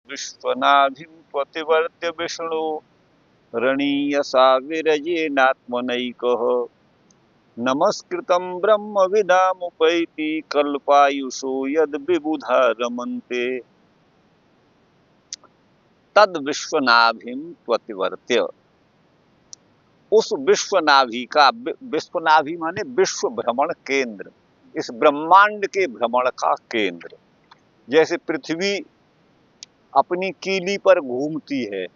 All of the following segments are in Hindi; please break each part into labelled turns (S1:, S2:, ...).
S1: विश्वनाभिं प्रतिवर्त्य विष्णु रणीयसा विरजेनात्मनैकः नमस्कृतं ब्रह्मविदामुपैति कल्पायुषो यद्विबुधा रमन्ते तद विश्वनाभिं प्रतिवर्त्य। उस विश्वनाभि का, विश्वनाभि माने विश्व भ्रमण केंद्र, इस ब्रह्मांड के भ्रमण का केंद्र। जैसे पृथ्वी अपनी कीली पर घूमती है,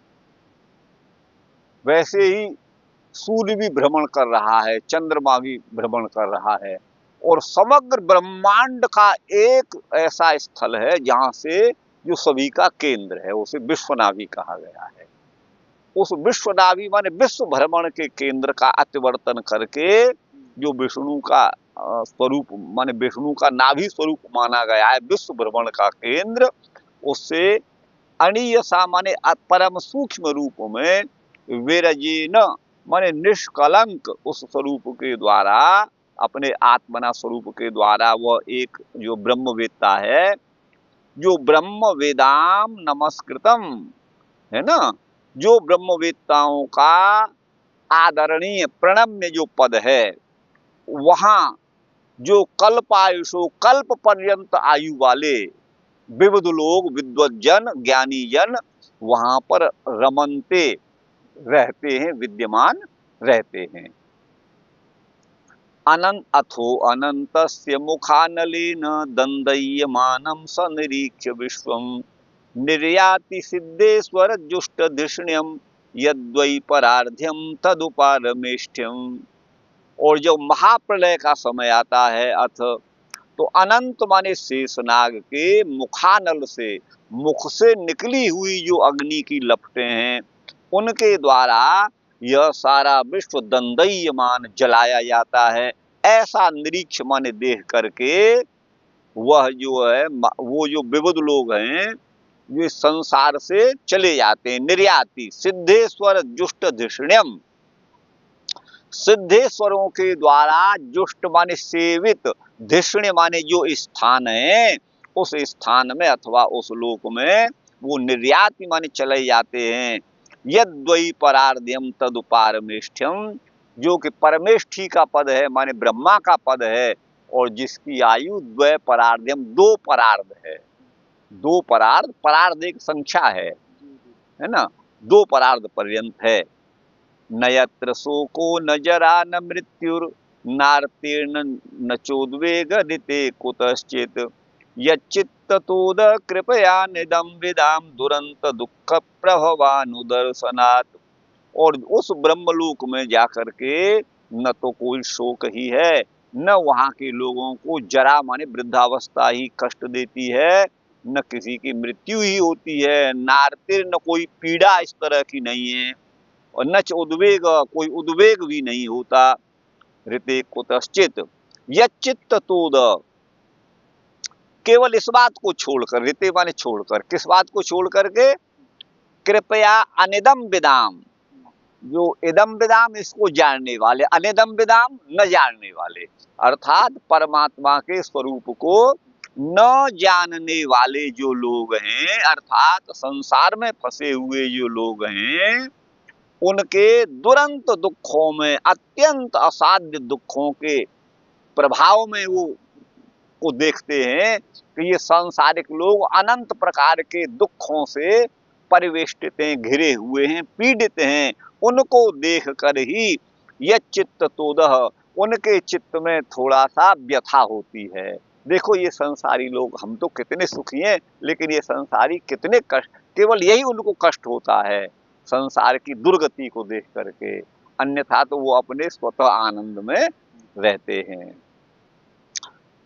S1: वैसे ही सूर्य भी भ्रमण कर रहा है, चंद्रमा भी भ्रमण कर रहा है, और समग्र ब्रह्मांड का एक ऐसा स्थल है जहां से जो सभी का केंद्र है, उसे विश्वनाभि कहा गया है। उस विश्वनाभि माने विश्व भ्रमण के केंद्र का अतिवर्तन करके जो विष्णु का स्वरूप माने विष्णु का नाभि स्वरूप माना गया है, विश्व भ्रमण का केंद्र, उससे अणीयसा माने परम सूक्ष्म रूप में विरजेन माने निष्कलंक उस स्वरूप के द्वारा, अपने आत्मना स्वरूप के द्वारा वह एक जो ब्रह्मवेत्ता है, जो ब्रह्म वेदाम नमस्कृतम है ना, जो ब्रह्मवेत्ताओं का आदरणीय प्रणम्य जो पद है, वहां जो कल्पायुषो कल्प पर्यंत आयु वाले विविध लोग, विद्वज्जन, ज्ञानी जन वहां पर रमनते रहते हैं, विद्यमान रहते हैं। अनंत अथो अनंतस्य मुखानलेन दंदयमानं सनिरीक्ष्य विश्वं निर्याति सिद्धेश्वर जुष्ट धिष्ण्यम यद्वै परार्ध्यम तदुपारमेष्ठ्यम। और जब महाप्रलय का समय आता है, अथ तो अनंत माने शेषनाग के मुखानल से, मुख से निकली हुई जो अग्नि की लपटें हैं, उनके द्वारा यह सारा विश्व दंदयमान जलाया जाता है। ऐसा निरीक्ष माने देख करके वह जो है, वो जो विविध लोग हैं, ये संसार से चले जाते हैं। निर्याति सिद्धेश्वर जुष्ट धिष्ण्यम, सिद्धेश्वरों के द्वारा जुष्ट माने सेवित, धिष्ण्य माने जो स्थान है, उस स्थान में अथवा उस लोक में वो निर्याति माने चले जाते हैं। यद्वै परार्ध्यम तदुपारमेष्ठ्यम, जो कि परमेष्ठी का पद है माने ब्रह्मा का पद है, और जिसकी आयु द्वय परार्ध्यम, दो परार्ध है। दो परार्ध, परार्ध एक संख्या है ना, दो परार्ध पर्यंत है। न यत्र शोको न जरा न मृत्युर नार्तीर्ण न चोद्वेगदिते कुतश्चित् यच्चित्ततोद कृपया निदम विदाम दुरंत दुख प्रभवानुदर्शनात्। और उस ब्रह्मलोक में जाकर के न तो कोई शोक ही है, न वहां के लोगों को जरा माने वृद्धावस्था ही कष्ट देती है, न किसी की मृत्यु ही होती है, नार्तिर न कोई पीड़ा इस तरह की नहीं है, और नच उद्वेग, कोई उद्वेग भी नहीं होता। ऋते कुतश्चित यच्चित्त तोद, केवल इस बात को छोड़कर, ऋते माने छोड़कर, किस बात को छोड़ करके, कृपया अनिदम विदाम, जो इदम विदाम इसको जानने वाले, अनिदम विदाम न जानने वाले, अर्थात परमात्मा के स्वरूप को न जानने वाले जो लोग हैं, अर्थात संसार में फंसे हुए जो लोग हैं, उनके दुरंत दुखों में, अत्यंत असाध्य दुखों के प्रभाव में वो को देखते हैं कि ये सांसारिक लोग अनंत प्रकार के दुखों से परिवेष्टित हैं, घिरे हुए हैं, पीड़ित हैं। उनको देख कर ही यह चित्त तोदह, उनके चित्त में थोड़ा सा व्यथा होती है। देखो ये संसारी लोग, हम तो कितने सुखी हैं, लेकिन ये संसारी कितने कष्ट, केवल यही उनको कष्ट होता है संसार की दुर्गति को देख करके, अन्यथा तो वो अपने स्वतः आनंद में रहते हैं।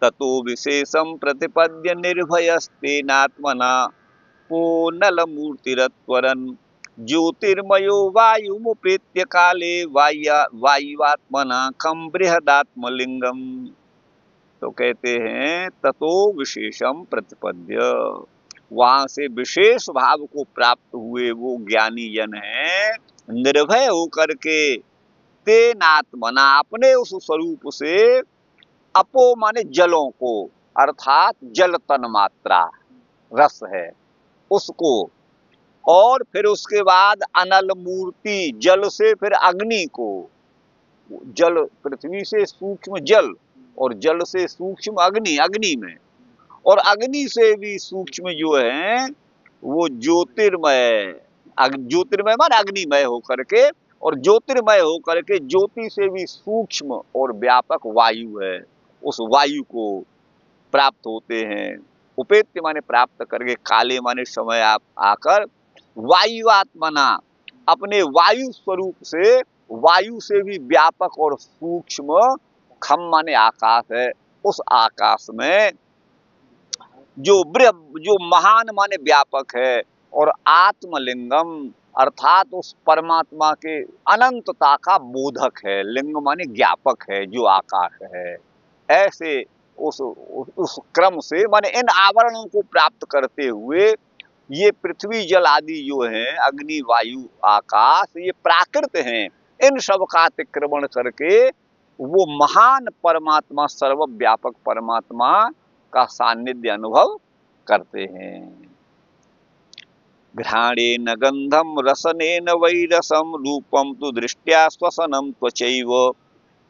S1: ततो विशेषम प्रतिपद्य निर्भयस्तेनात्मना पूर्णलमूर्तिरत्वरन् ज्योतिर्मयो वायुमुपेत्य काले वायुवात्मना खम बृहदात्मलिंगम। तो कहते हैं ततो विशेषम प्रतिपद्य, वहां से विशेष भाव को प्राप्त हुए वो ज्ञानी जन हैं, निर्भय होकर के तेनात्मना, अपने उस स्वरूप से, अपो माने जलों को, अर्थात जल तन मात्रा रस है, उसको, और फिर उसके बाद अनल मूर्ति जल से फिर अग्नि को, जल पृथ्वी से सूक्ष्म जल और जल से सूक्ष्म अग्नि, अग्नि में, और अग्नि से भी सूक्ष्म जो है वो ज्योतिर्मय, ज्योतिर्मय मान अग्निमय होकर के, और ज्योतिर्मय होकर के ज्योति से भी सूक्ष्म और व्यापक वायु है, उस वायु को प्राप्त होते हैं। उपेत्य माने प्राप्त करके, काले माने समय आप आकर, वायु आत्मना अपने वायु स्वरूप से, वायु से भी व्यापक और सूक्ष्म, खम माने आकाश है, उस आकाश में जो महान माने व्यापक है, और आत्मलिंगम अर्थात उस परमात्मा के अनंतता का बोधक है, लिंग माने ज्ञापक है, जो आकाश है। ऐसे उस क्रम से माने इन आवरणों को प्राप्त करते हुए ये पृथ्वी जल आदि जो है, अग्नि वायु आकाश, ये प्राकृत हैं, इन सब का अतिक्रमण करके वो महान परमात्मा, सर्वव्यापक परमात्मा का सानिध्य अनुभव करते हैं। घ्राणेन गंधम रसनेन वैरसम रूपम तु दृष्ट्या श्वसनम त्वचैव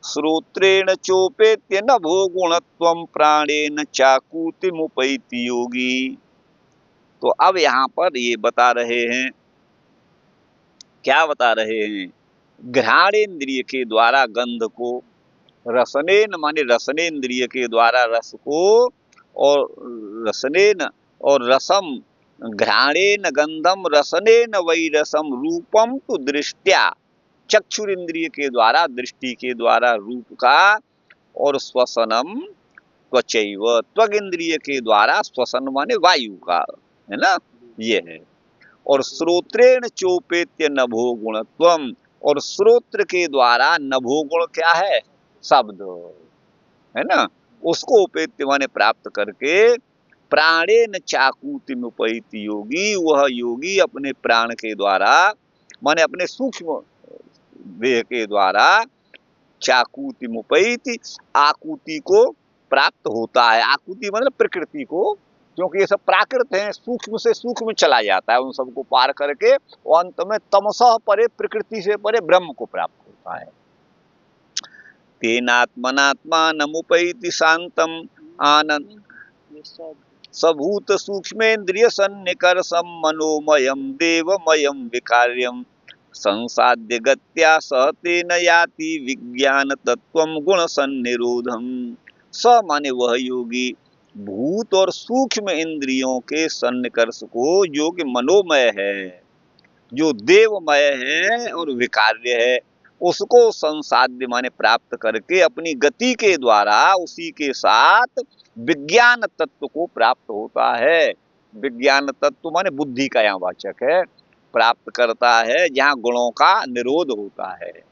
S1: श्रोत्रेण चोपेत्य नभो गुणत्वम प्राणेन चाकूतिमुपैति योगी। तो अब यहाँ पर ये बता रहे हैं, क्या बता रहे हैं? घ्राणेन्द्रिय के द्वारा गंध को, रसनेन माने रसनेन्द्रिय के द्वारा रस को, और रसनेन और रसम, घ्राणेन गंधम रसनेन वैरसम रूपम तु दृष्ट्या, चक्षुरिंद्रिय के द्वारा, दृष्टि के द्वारा रूप का, और श्वसनम त्वचैव, त्वग इंद्रिय के द्वारा श्वसन माने वायु का, है ना, ये है। और श्रोत्रेण चोपेत्य नभो गुणत्वम, और श्रोत्र के द्वारा नभो गुण क्या है? शब्द, है ना, उसको उपेत्य माने प्राप्त करके, प्राणेन चाकूतिमुपैति योगी, वह योगी अपने प्राण के द्वारा माने अपने सूक्ष्म देह के द्वारा, चाकूतिमुपैति आकुति को प्राप्त होता है। आकुति मतलब प्रकृति को, क्योंकि ये सब प्राकृत हैं, सूक्ष्म से सूक्ष्म चला जाता है, उन सबको पार करके और अंत में तमसः परे, प्रकृति से परे ब्रह्म को प्राप्त होता है। तेनात्मनात्मानमुपैति शांतम आनंद सभूत सूक्ष्मेन्द्रिय सन्निकर्षम मनोमयम देवमयम विकार्यम संसाद्य गत्या स तेन याति विज्ञान तत्वम गुण सन्निरोधम। स माने वह योगी भूत और सूक्ष्म इंद्रियों के सन्निकर्ष को, जो कि मनोमय है, जो देवमय है और विकार्य है, उसको संसाध्य माने प्राप्त करके अपनी गति के द्वारा उसी के साथ विज्ञान तत्व को प्राप्त होता है। विज्ञान तत्व माने बुद्धि का यहाँ वाचक है, प्राप्त करता है जहाँ गुणों का निरोध होता है।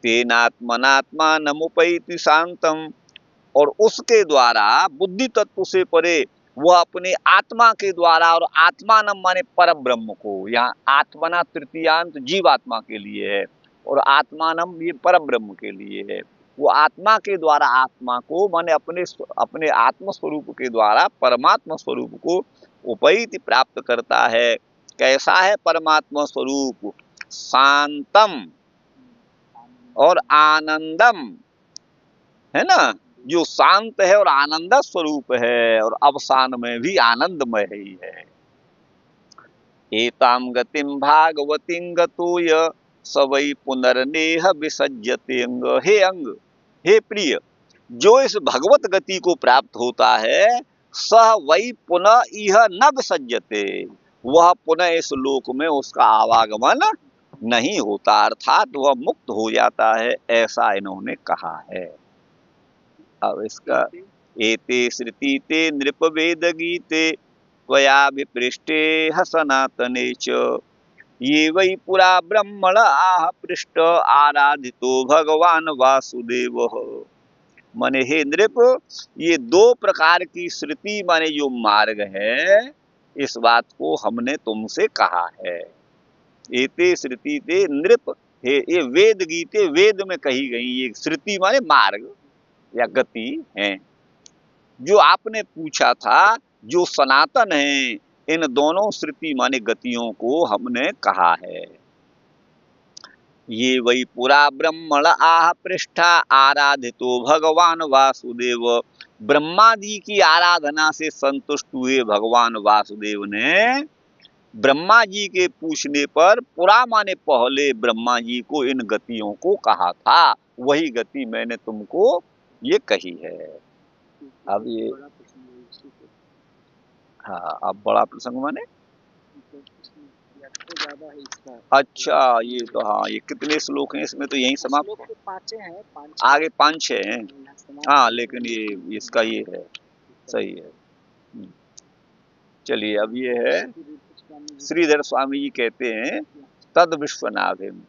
S1: तेनात्मनात्मानमुपैति शांतम, और उसके द्वारा बुद्धि तत्व से परे वह अपने आत्मा के द्वारा, और आत्मानम माने पर ब्रह्म को, यहाँ आत्मना तृतीयांत जीवात्मा के लिए है, और आत्मानम ये पर ब्रह्म के लिए है। वो आत्मा के द्वारा आत्मा को माने अपने आत्म स्वरूप के द्वारा परमात्मा स्वरूप को उपैति प्राप्त करता है। कैसा है परमात्मा स्वरूप? शांतम और आनंदम, है ना, जो शांत है और आनंद स्वरूप है, और अवसान में भी आनंदमय ही है। एताम गतिम भागवतीं गतो य स वै पुनर्नेह विसज्जते अंग। हे अंग, हे प्रिय, जो इस भगवत गति को प्राप्त होता है, सह वै पुनः इह न विसज्जते, वह पुनः इस लोक में उसका आवागमन नहीं होता, अर्थात वह मुक्त हो जाता है, ऐसा इन्होंने कहा है। अब इसका एते श्रुति ते नृप वेद गीते त्वया विपृष्टे सनातने च ये वै पुरा ब्रह्मण आह पृष्ठ आराधितो भगवान वासुदेव। माने हे नृप, ये दो प्रकार की श्रुति माने जो मार्ग है, इस बात को हमने तुमसे कहा है। एते श्रुति ते नृप, ये वेद गीते, वेद में कही गई ये श्रुति माने मार्ग या गति है। जो आपने पूछा था, जो सनातन है, इन दोनों श्रुति माने गतियों को हमने कहा है। ये वै पुरा ब्रह्मण आह पृष्ठा आराधितो भगवान वासुदेव। ब्रह्मा जी की आराधना से संतुष्ट हुए भगवान वासुदेव ने ब्रह्मा जी के पूछने पर पुरा माने पहले ब्रह्मा जी को इन गतियों को कहा था। वही गति मैंने तुमको ये कही है। अब ये हाँ, अब बड़ा प्रसंग माने अच्छा, ये तो हाँ, ये कितने श्लोक हैं इसमें? तो यही समाप्त, आगे 5-6 हैं। हाँ, लेकिन ये इसका ये है, सही है। चलिए, अब ये है श्रीधर स्वामी जी कहते हैं तद विश्वनाभिम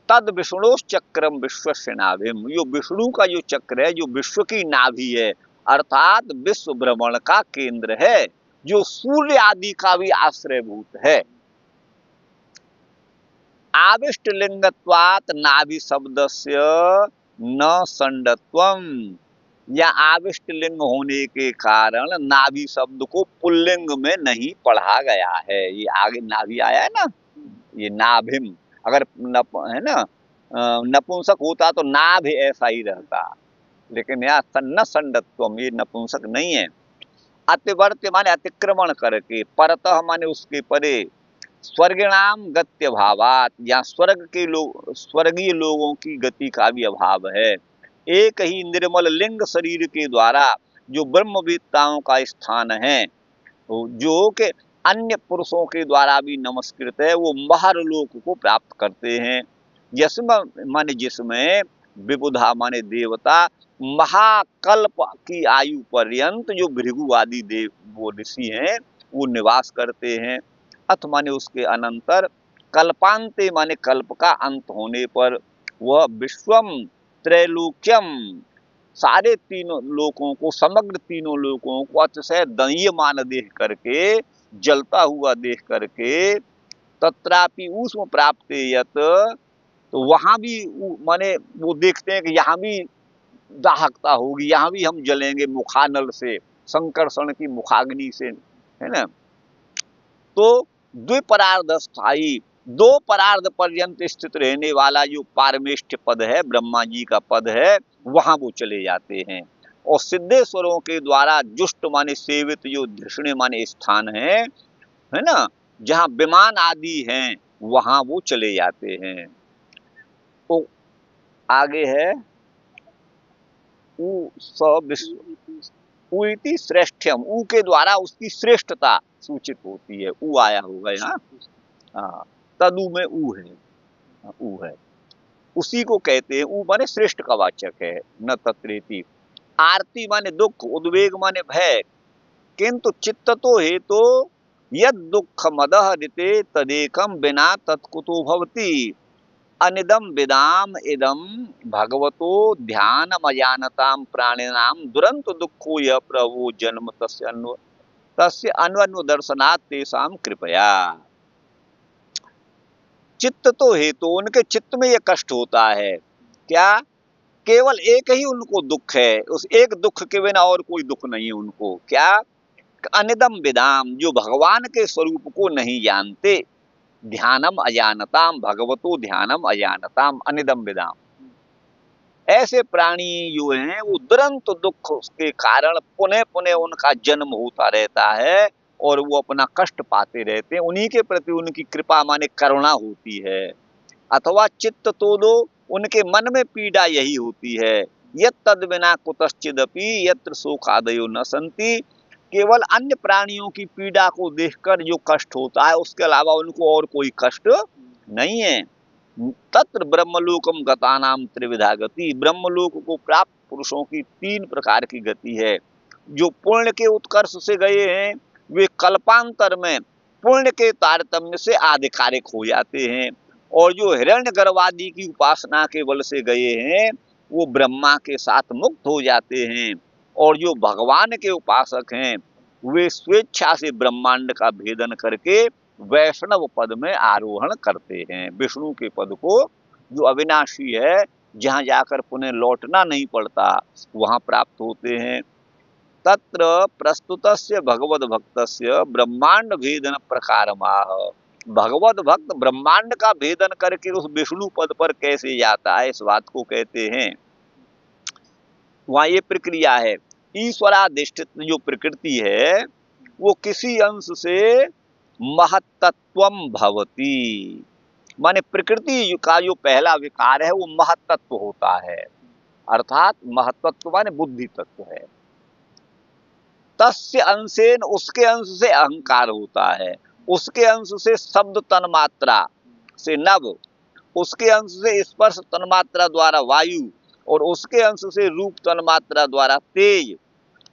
S1: तद विष्णुश्चक्रम विश्वस्य नाभिम। यो विष्णु का जो चक्र है, जो विश्व की नाभि है, अर्थात विश्व भ्रमण का केंद्र है, जो सूर्य आदि का भी आश्रयभूत है। आविष्ट लिंगत्वात् नाभि शब्दस्य न संडत्वम, या आविष्ट लिंग होने के कारण नाभि शब्द को पुल्लिंग में नहीं पढ़ा गया है। ये आगे नाभि आया है ना, ये नाभिम, अगर है ना नपुंसक होता तो नाभ ऐसा ही रहता, लेकिन यहाँ न संडत्वम, ये नपुंसक नहीं है। अतिवर्त्य माने अतिक्रमण करके, परतः माने उसके परे, स्वर्गिणाम गत्य भावात, या स्वर्ग के लोग, स्वर्गीय लोगों की गति का भी अभाव है। एक ही निर्मल लिंग शरीर के द्वारा जो ब्रह्मवेत्ताओं का स्थान है, जो कि अन्य पुरुषों के द्वारा भी नमस्कृत है, वो महरलोक को प्राप्त करते हैं। जिसमें माने जिसमें विबुधा माने देवता महाकल्प की आयु पर्यंत जो भृगु आदि देव वो ऋषि हैं वो निवास करते हैं। अथ माने उसके अनंतर, कल्पांते माने कल्प का अंत होने पर, वह विश्वम त्रैलोक्यम, सारे तीनों लोकों को, समग्र तीनों लोकों को अतिशय दह्यमान देख करके, जलता हुआ देख करके, तत्रापि ऊष्म प्राप्त यत, तो वहां भी माने वो देखते हैं कि यहाँ भी दाहकता होगी, यहाँ भी हम जलेंगे मुखानल से, संकर्षण की मुखाग्नि से, है ना। तो द्विपरार्ध स्थायी, दो परार्ध पर्यंत स्थित रहने वाला जो पारमेष्ठ पद है, ब्रह्मा जी का पद है, वहां वो चले जाते हैं। और सिद्धेश्वरों के द्वारा जुष्ट माने सेवित जो धृष्ण माने स्थान है ना, जहाँ विमान आदि हैं, वहां वो चले जाते हैं। तो आगे है उ इति श्रेष्ठ्यम, ऊ के द्वारा उसकी श्रेष्ठता सूचित होती है। ऊ आया होगा यहाँ, हाँ, तदु में ऊ है, ऊ है, उसी को कहते हैं। ऊ माने श्रेष्ठ का वाचक है। न तत्रेति, आरती माने दुख, उद्वेग माने भय, किंतु चित्त तो हे तो यद दुख मदह ऋते तदेकम बिना तत्कुतो भवति। अनिदम विदाम इदम भगवतो ध्यानम अजानताम प्राणिनाम दुरंत दुखो यह प्रभु जन्म तस्य अन्वन्व दर्शनात् तेषाम कृपया। चित्त तो हेतु, उनके चित्त में यह कष्ट होता है क्या, केवल एक ही उनको दुख है, उस एक दुख के बिना और कोई दुख नहीं है उनको। क्या, अनिदम विदाम, जो भगवान के स्वरूप को नहीं जानते, ध्यानम अजानताम, भगवतो ध्यानम अजानताम अनिदम विदाम, ऐसे प्राणी जो हैं वो दुरंत दुख के कारण पुनः पुनः उनका जन्म होता रहता है और वो अपना कष्ट पाते रहते हैं। उन्हीं के प्रति उनकी कृपा माने करुणा होती है। अथवा चित्त तो दो, उनके मन में पीड़ा यही होती है, यत् तद बिना कुतश्चिदपि यत्र शोकादयो न संति, केवल अन्य प्राणियों की पीड़ा को देखकर जो कष्ट होता है, उसके अलावा उनको और कोई कष्ट नहीं है। तत्र ब्रह्मलोकम गतानाम त्रिविधा गति, ब्रह्मलोक को प्राप्त पुरुषों की 3 प्रकार की गति है। जो पुण्य के उत्कर्ष से गए हैं, वे कल्पांतर में पुण्य के तारतम्य से आधिकारिक हो जाते हैं, और जो हिरण्य गर्भादि की उपासना के बल से गए हैं, वो ब्रह्मा के साथ मुक्त हो जाते हैं। और जो भगवान के उपासक हैं, वे स्वेच्छा से ब्रह्मांड का भेदन करके वैष्णव पद में आरोहण करते हैं। विष्णु के पद को, जो अविनाशी है, जहाँ जाकर पुनः लौटना नहीं पड़ता, वहाँ प्राप्त होते हैं। तत्र प्रस्तुतस्य भगवद भक्तस्य ब्रह्मांड भेदन प्रकारमाह। भगवत भक्त ब्रह्मांड का भेदन करके उस विष्णु पद पर कैसे जाता है, इस बात को कहते हैं। वहां ये प्रक्रिया है, ईश्वराधिष्ठित जो प्रकृति है वो किसी अंश से महत्तत्वम भवति, माने प्रकृति का जो पहला विकार है वो महत्तत्व होता है, अर्थात महत्तत्व माने बुद्धि तत्व है। तस्य अंशेन, उसके अंश से अहंकार होता है, उसके अंश से शब्द तन्मात्रा से नभ, उसके अंश से स्पर्श तन्मात्रा द्वारा वायु, और उसके अंश से रूप तन्मात्रा द्वारा तेज,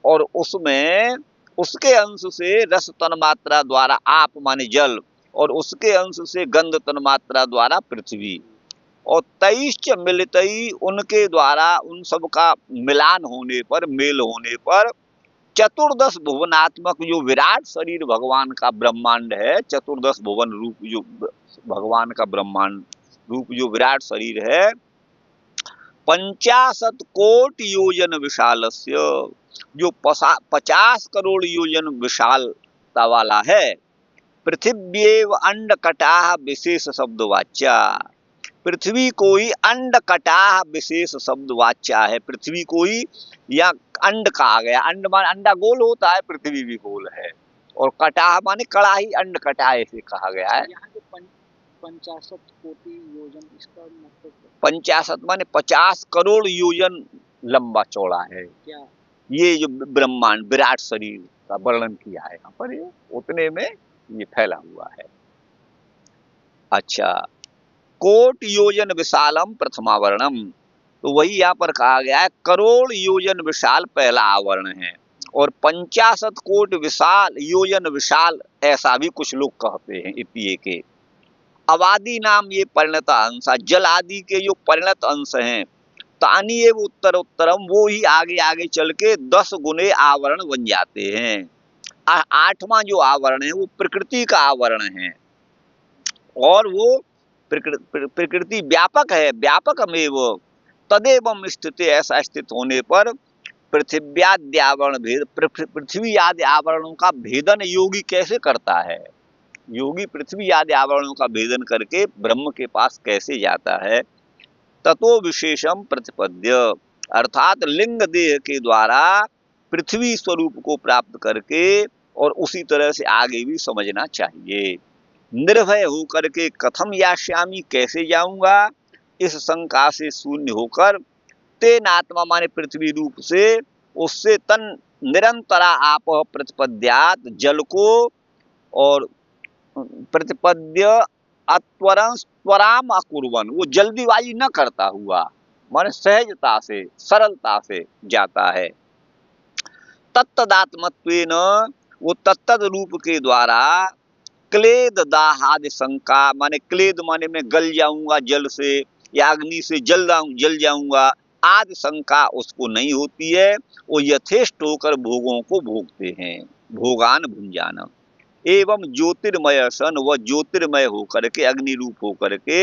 S1: और उसमें उसके अंश से रस तन्मात्रा द्वारा आप माने जल, और उसके अंश से गंध तन्मात्रा द्वारा पृथ्वी। और 23 मिलतई, उनके द्वारा उन सब का मिलान होने पर, मेल होने पर चतुर्दश भुवनात्मक जो विराट शरीर भगवान का ब्रह्मांड है, चतुर्दश भुवन रूप जो भगवान का ब्रह्मांड रूप जो विराट शरीर है, 50 कोटि योजन विशालस्य, जो 50 करोड़ योजन विशालता वाला है। पृथिव्येव अंड कटाह विशेष शब्द वाच्या, पृथ्वी को ही अंड कटाह विशेष शब्द वाच्या है। पृथ्वी को ही या अंड कहा गया, अंड माने अंडा गोल होता है, पृथ्वी भी गोल है, और कटाह माने कड़ाही, अंड कटाह ऐसे कहा गया है।
S2: 50 कोटि योजन, इसका मतलब
S1: 50 माने 50 करोड़ योजन लंबा चौड़ा है।
S2: क्या
S1: ये जो ब्रह्मांड विराट शरीर का वर्णन किया है यहाँ पर, ये उतने में ये फैला हुआ है। अच्छा, कोट योजन विशालम प्रथमावरणम, तो वही यहाँ पर कहा गया है, करोड़ योजन विशाल पहला आवरण है, और 50 कोट विशाल योजन विशाल ऐसा भी कुछ लोग कहते हैं इतिये के। अवादि नाम ये परिणत अंश, जल आदि के जो परिणत अंश हैं, तानी एवं उत्तर उत्तरम, वो ही आगे आगे चल के 10 गुने आवरण बन जाते हैं। 8वां जो आवरण है वो प्रकृति का आवरण है, और वो प्रकृति व्यापक है, व्यापकमेव तदेवं स्थिति, ऐसा स्थित होने पर पृथिव्यादि आवरण भेद, पृथ्वी आदि आवरणों का भेदन योगी कैसे करता है, योगी पृथ्वी आदि आवरणों का भेदन करके ब्रह्म के पास कैसे जाता है। ततो विशेषम प्रतिपद्य, अर्थात लिंग देह के द्वारा पृथ्वी स्वरूप को प्राप्त करके, और उसी तरह से आगे भी समझना चाहिए। निर्भय होकर के कथम यास्यामि, कैसे जाऊंगा, इस शंका से शून्य होकर, तेन आत्मा माने पृथ्वी रूप से, उससे तन निरंतरा आप प्रतिपद्यात, जल को और प्रतिपद्य त्वराम अकुर्वन, वो जल्दीबाजी न करता हुआ, माने सहजता से सरलता से जाता है। तत्तदात्मत्वेन, वो तत्तद रूप के द्वारा, क्लेद दाहादि शंका, माने क्लेद माने मैं गल जाऊंगा जल से, या अग्नि से जल जाऊंगा, आदि शंका उसको नहीं होती है। वो यथेष्ट होकर भोगों को भोगते हैं, भोगान भुंजान। एवं ज्योतिर्मय सन, वह ज्योतिर्मय होकर के, अग्नि रूप होकर के,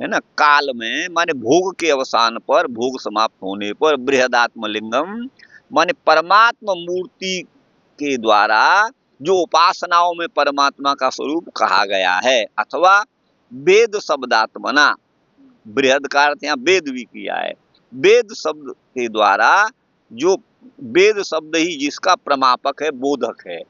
S1: है ना, काल में माने भोग के अवसान पर, भोग समाप्त होने पर, बृहदात्मलिंगम माने परमात्मा मूर्ति के द्वारा जो उपासनाओं में परमात्मा का स्वरूप कहा गया है, अथवा वेद शब्दात्मना, बृहद का अर्थ यहाँ वेद भी किया है, वेद शब्द के द्वारा, जो वेद शब्द ही जिसका प्रमापक है, बोधक है।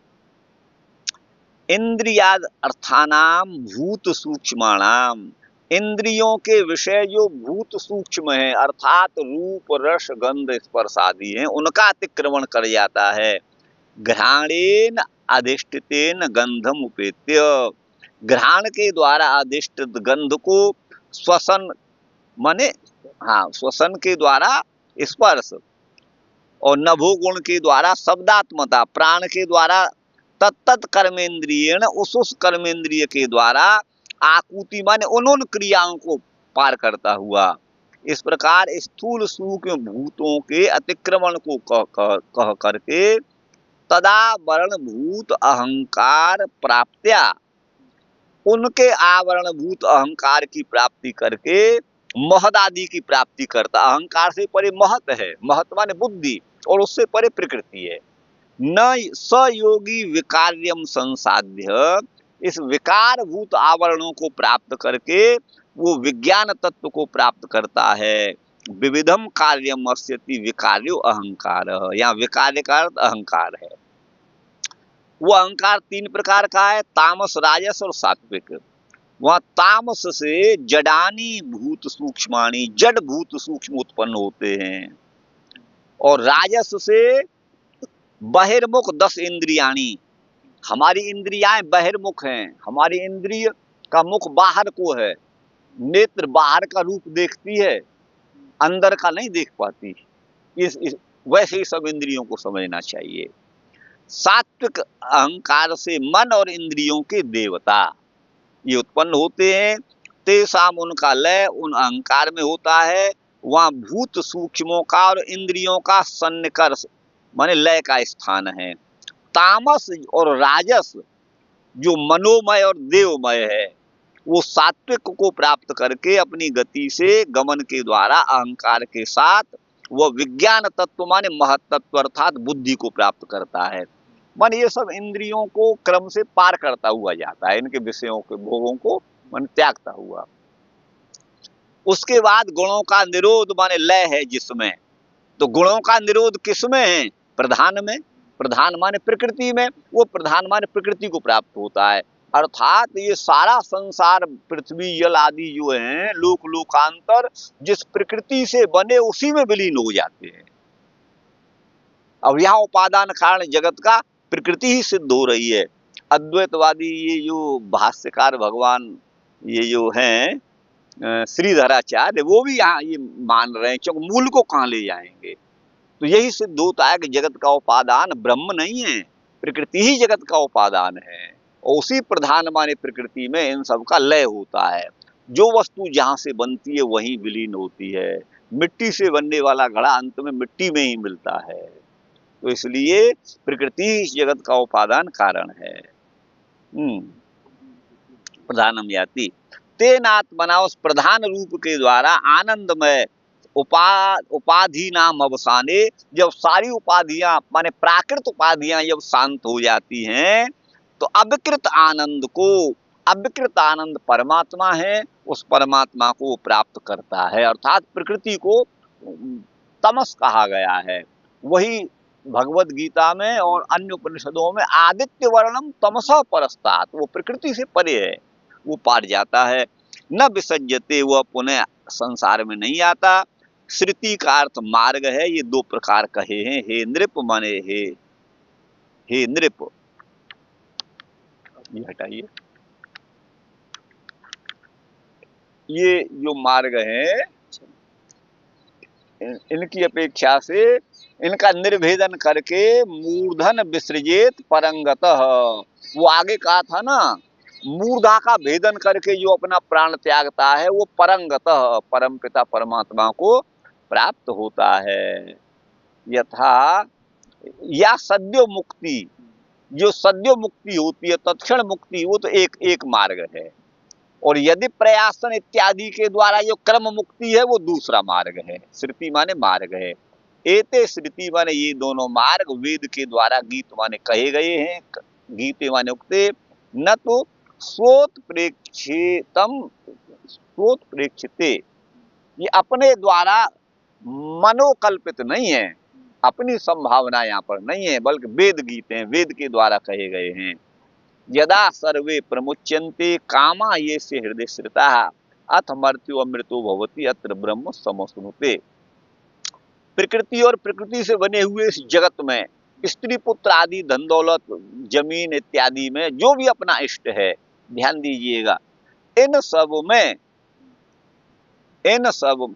S1: इंद्रियाद अर्थानाम भूत सूक्ष्माणाम, इंद्रियों के विषय जो भूत सूक्ष्म है, अर्थात रूप रस गंध स्पर्श आदि हैं, उनका अतिक्रमण कर जाता है। घ्राणेन अधिष्ठितेन गंधम उपेत्य, घ्राण के द्वारा अधिष्ठित गंध को श्वसन माने, हाँ, श्वसन के द्वारा स्पर्श, और नभो गुण के द्वारा शब्दात्मता, प्राण के द्वारा तत्त कर्मेंद्रियण, उस कर्मेंद्रिय के द्वारा आकुति माने उन क्रियाओं को पार करता हुआ। इस प्रकार स्थूल सूक्ष्म भूतों के अतिक्रमण को कह करके तदा वर्ण भूत अहंकार प्राप्त्या, उनके आवरण भूत अहंकार की प्राप्ति करके महद आदि की प्राप्ति करता। अहंकार से परे महत है, महत माने बुद्धि, और उससे परे प्रकृति है। न सयोगी विकार्यम संसाध्य, इस विकारभूत आवरणों को प्राप्त करके वो विज्ञान तत्व को प्राप्त करता है। विविधम कार्यम अस्यति विकार्यो अहंकार, यहाँ विकार्य का अर्थ अहंकार है। वो अहंकार 3 प्रकार का है, तामस, राजस और सात्विक। वहाँ तामस से जडानी भूत सूक्ष्माणी, जड़ भूत सूक्ष्म उत्पन्न होते हैं, और राजस से बहिर्मुख 10 इंद्रियाणी, हमारी इंद्रियाएं बहिर्मुख हैं, हमारी इंद्रिय का मुख बाहर को है, नेत्र बाहर का रूप देखती है, अंदर का नहीं देख पाती। वैसे ही सब इंद्रियों को समझना चाहिए। सात्विक अहंकार से मन और इंद्रियों के देवता ये उत्पन्न होते हैं। तेसाम, उनका लय उन अहंकार में होता है। वहाँ भूत सूक्ष्मों का और इंद्रियों का सन्निकर्ष माने लय का स्थान है। तामस और राजस जो मनोमय और देवमय है, वो सात्विक को प्राप्त करके अपनी गति से गमन के द्वारा अहंकार के साथ वह विज्ञान तत्व माने महत्त्व अर्थात बुद्धि को प्राप्त करता है। मन ये सब इंद्रियों को क्रम से पार करता हुआ जाता है, इनके विषयों के भोगों को मन त्यागता हुआ। उसके बाद गुणों का निरोध माने लय है जिसमें, तो गुणों का निरोध किसमें है? प्रधान में। प्रधान माने प्रकृति में, वो प्रधान माने प्रकृति को प्राप्त होता है। अर्थात ये सारा संसार, पृथ्वी, जल आदि जो हैं, लोक लोकांतर जिस प्रकृति से बने उसी में विलीन हो जाते हैं। अब यहाँ उपादान कारण जगत का प्रकृति ही सिद्ध हो रही है। अद्वैतवादी ये जो भाष्यकार भगवान ये जो हैं श्रीधराचार्य, वो भी यहाँ ये मान रहे हैं, क्योंकि मूल को कहाँ ले जाएंगे। तो यही सिद्ध होता है कि जगत का उपादान ब्रह्म नहीं है, प्रकृति ही जगत का उपादान है, और उसी प्रधान माने प्रकृति में इन सब का लय होता है। जो वस्तु जहाँ से बनती है वहीं विलीन होती है। मिट्टी से बनने वाला घड़ा अंत में मिट्टी में ही मिलता है। तो इसलिए प्रकृति इस जगत का उपादान कारण है। प्रधानम याति तेनात्मना, उस प्रधान रूप के द्वारा आनंदमय उपाधि नाम अवसाने, जब सारी उपाधियां माने प्राकृत उपाधियां जब शांत हो जाती हैं, तो अविकृत आनंद को, अविकृत आनंद परमात्मा है, उस परमात्मा को प्राप्त करता है। अर्थात प्रकृति को तमस कहा गया है। वही भगवद गीता में और अन्य उपनिषदों में आदित्य वर्णम तमसा परस्तात्, वो प्रकृति से परे है, वो पार जाता है। न विसज्जते, वह पुनः संसार में नहीं आता। श्रुति का अर्थ मार्ग है। ये 2 प्रकार कहे हैं। हे नृप माने हे नृप, ये हटाइए, ये जो मार्ग है इनकी अपेक्षा से इनका निर्भेदन करके मूर्धन विसृजेत परंगतः, वो आगे कहा था ना, मूर्धा का भेदन करके जो अपना प्राण त्यागता है वो परंगतः परमपिता परमात्मा को प्राप्त होता है। यथा या सद्यो मुक्ति, जो सद्यो मुक्ति होती है, तत्क्षण मुक्ति, वो तो एक मार्ग है। और यदि प्रयासन इत्यादि के द्वारा जो क्रम मुक्ति है वो दूसरा मार्ग है। श्रुति माने मार्ग है। एते श्रुति माने ये दोनों मार्ग वेद के द्वारा गीत माने कहे गए हैं। गीते माने उक्ते, न तो स्रोत प्रेक्षिते, ये अपने द्वारा मनोकल्पित नहीं है, अपनी संभावना यहाँ पर नहीं है, बल्कि वेद गीत हैं, वेद के द्वारा कहे गए हैं। यदा सर्वे प्रमुच्यन्ते कामा ये से हृदय श्रिता अथ मृत्यु अमृतो भवति अत्र ब्रह्म समश्नुते। प्रकृति और प्रकृति से बने हुए इस जगत में स्त्री पुत्र आदि धन दौलत जमीन इत्यादि में जो भी अपना इष्ट है, ध्यान दीजिएगा, इन सब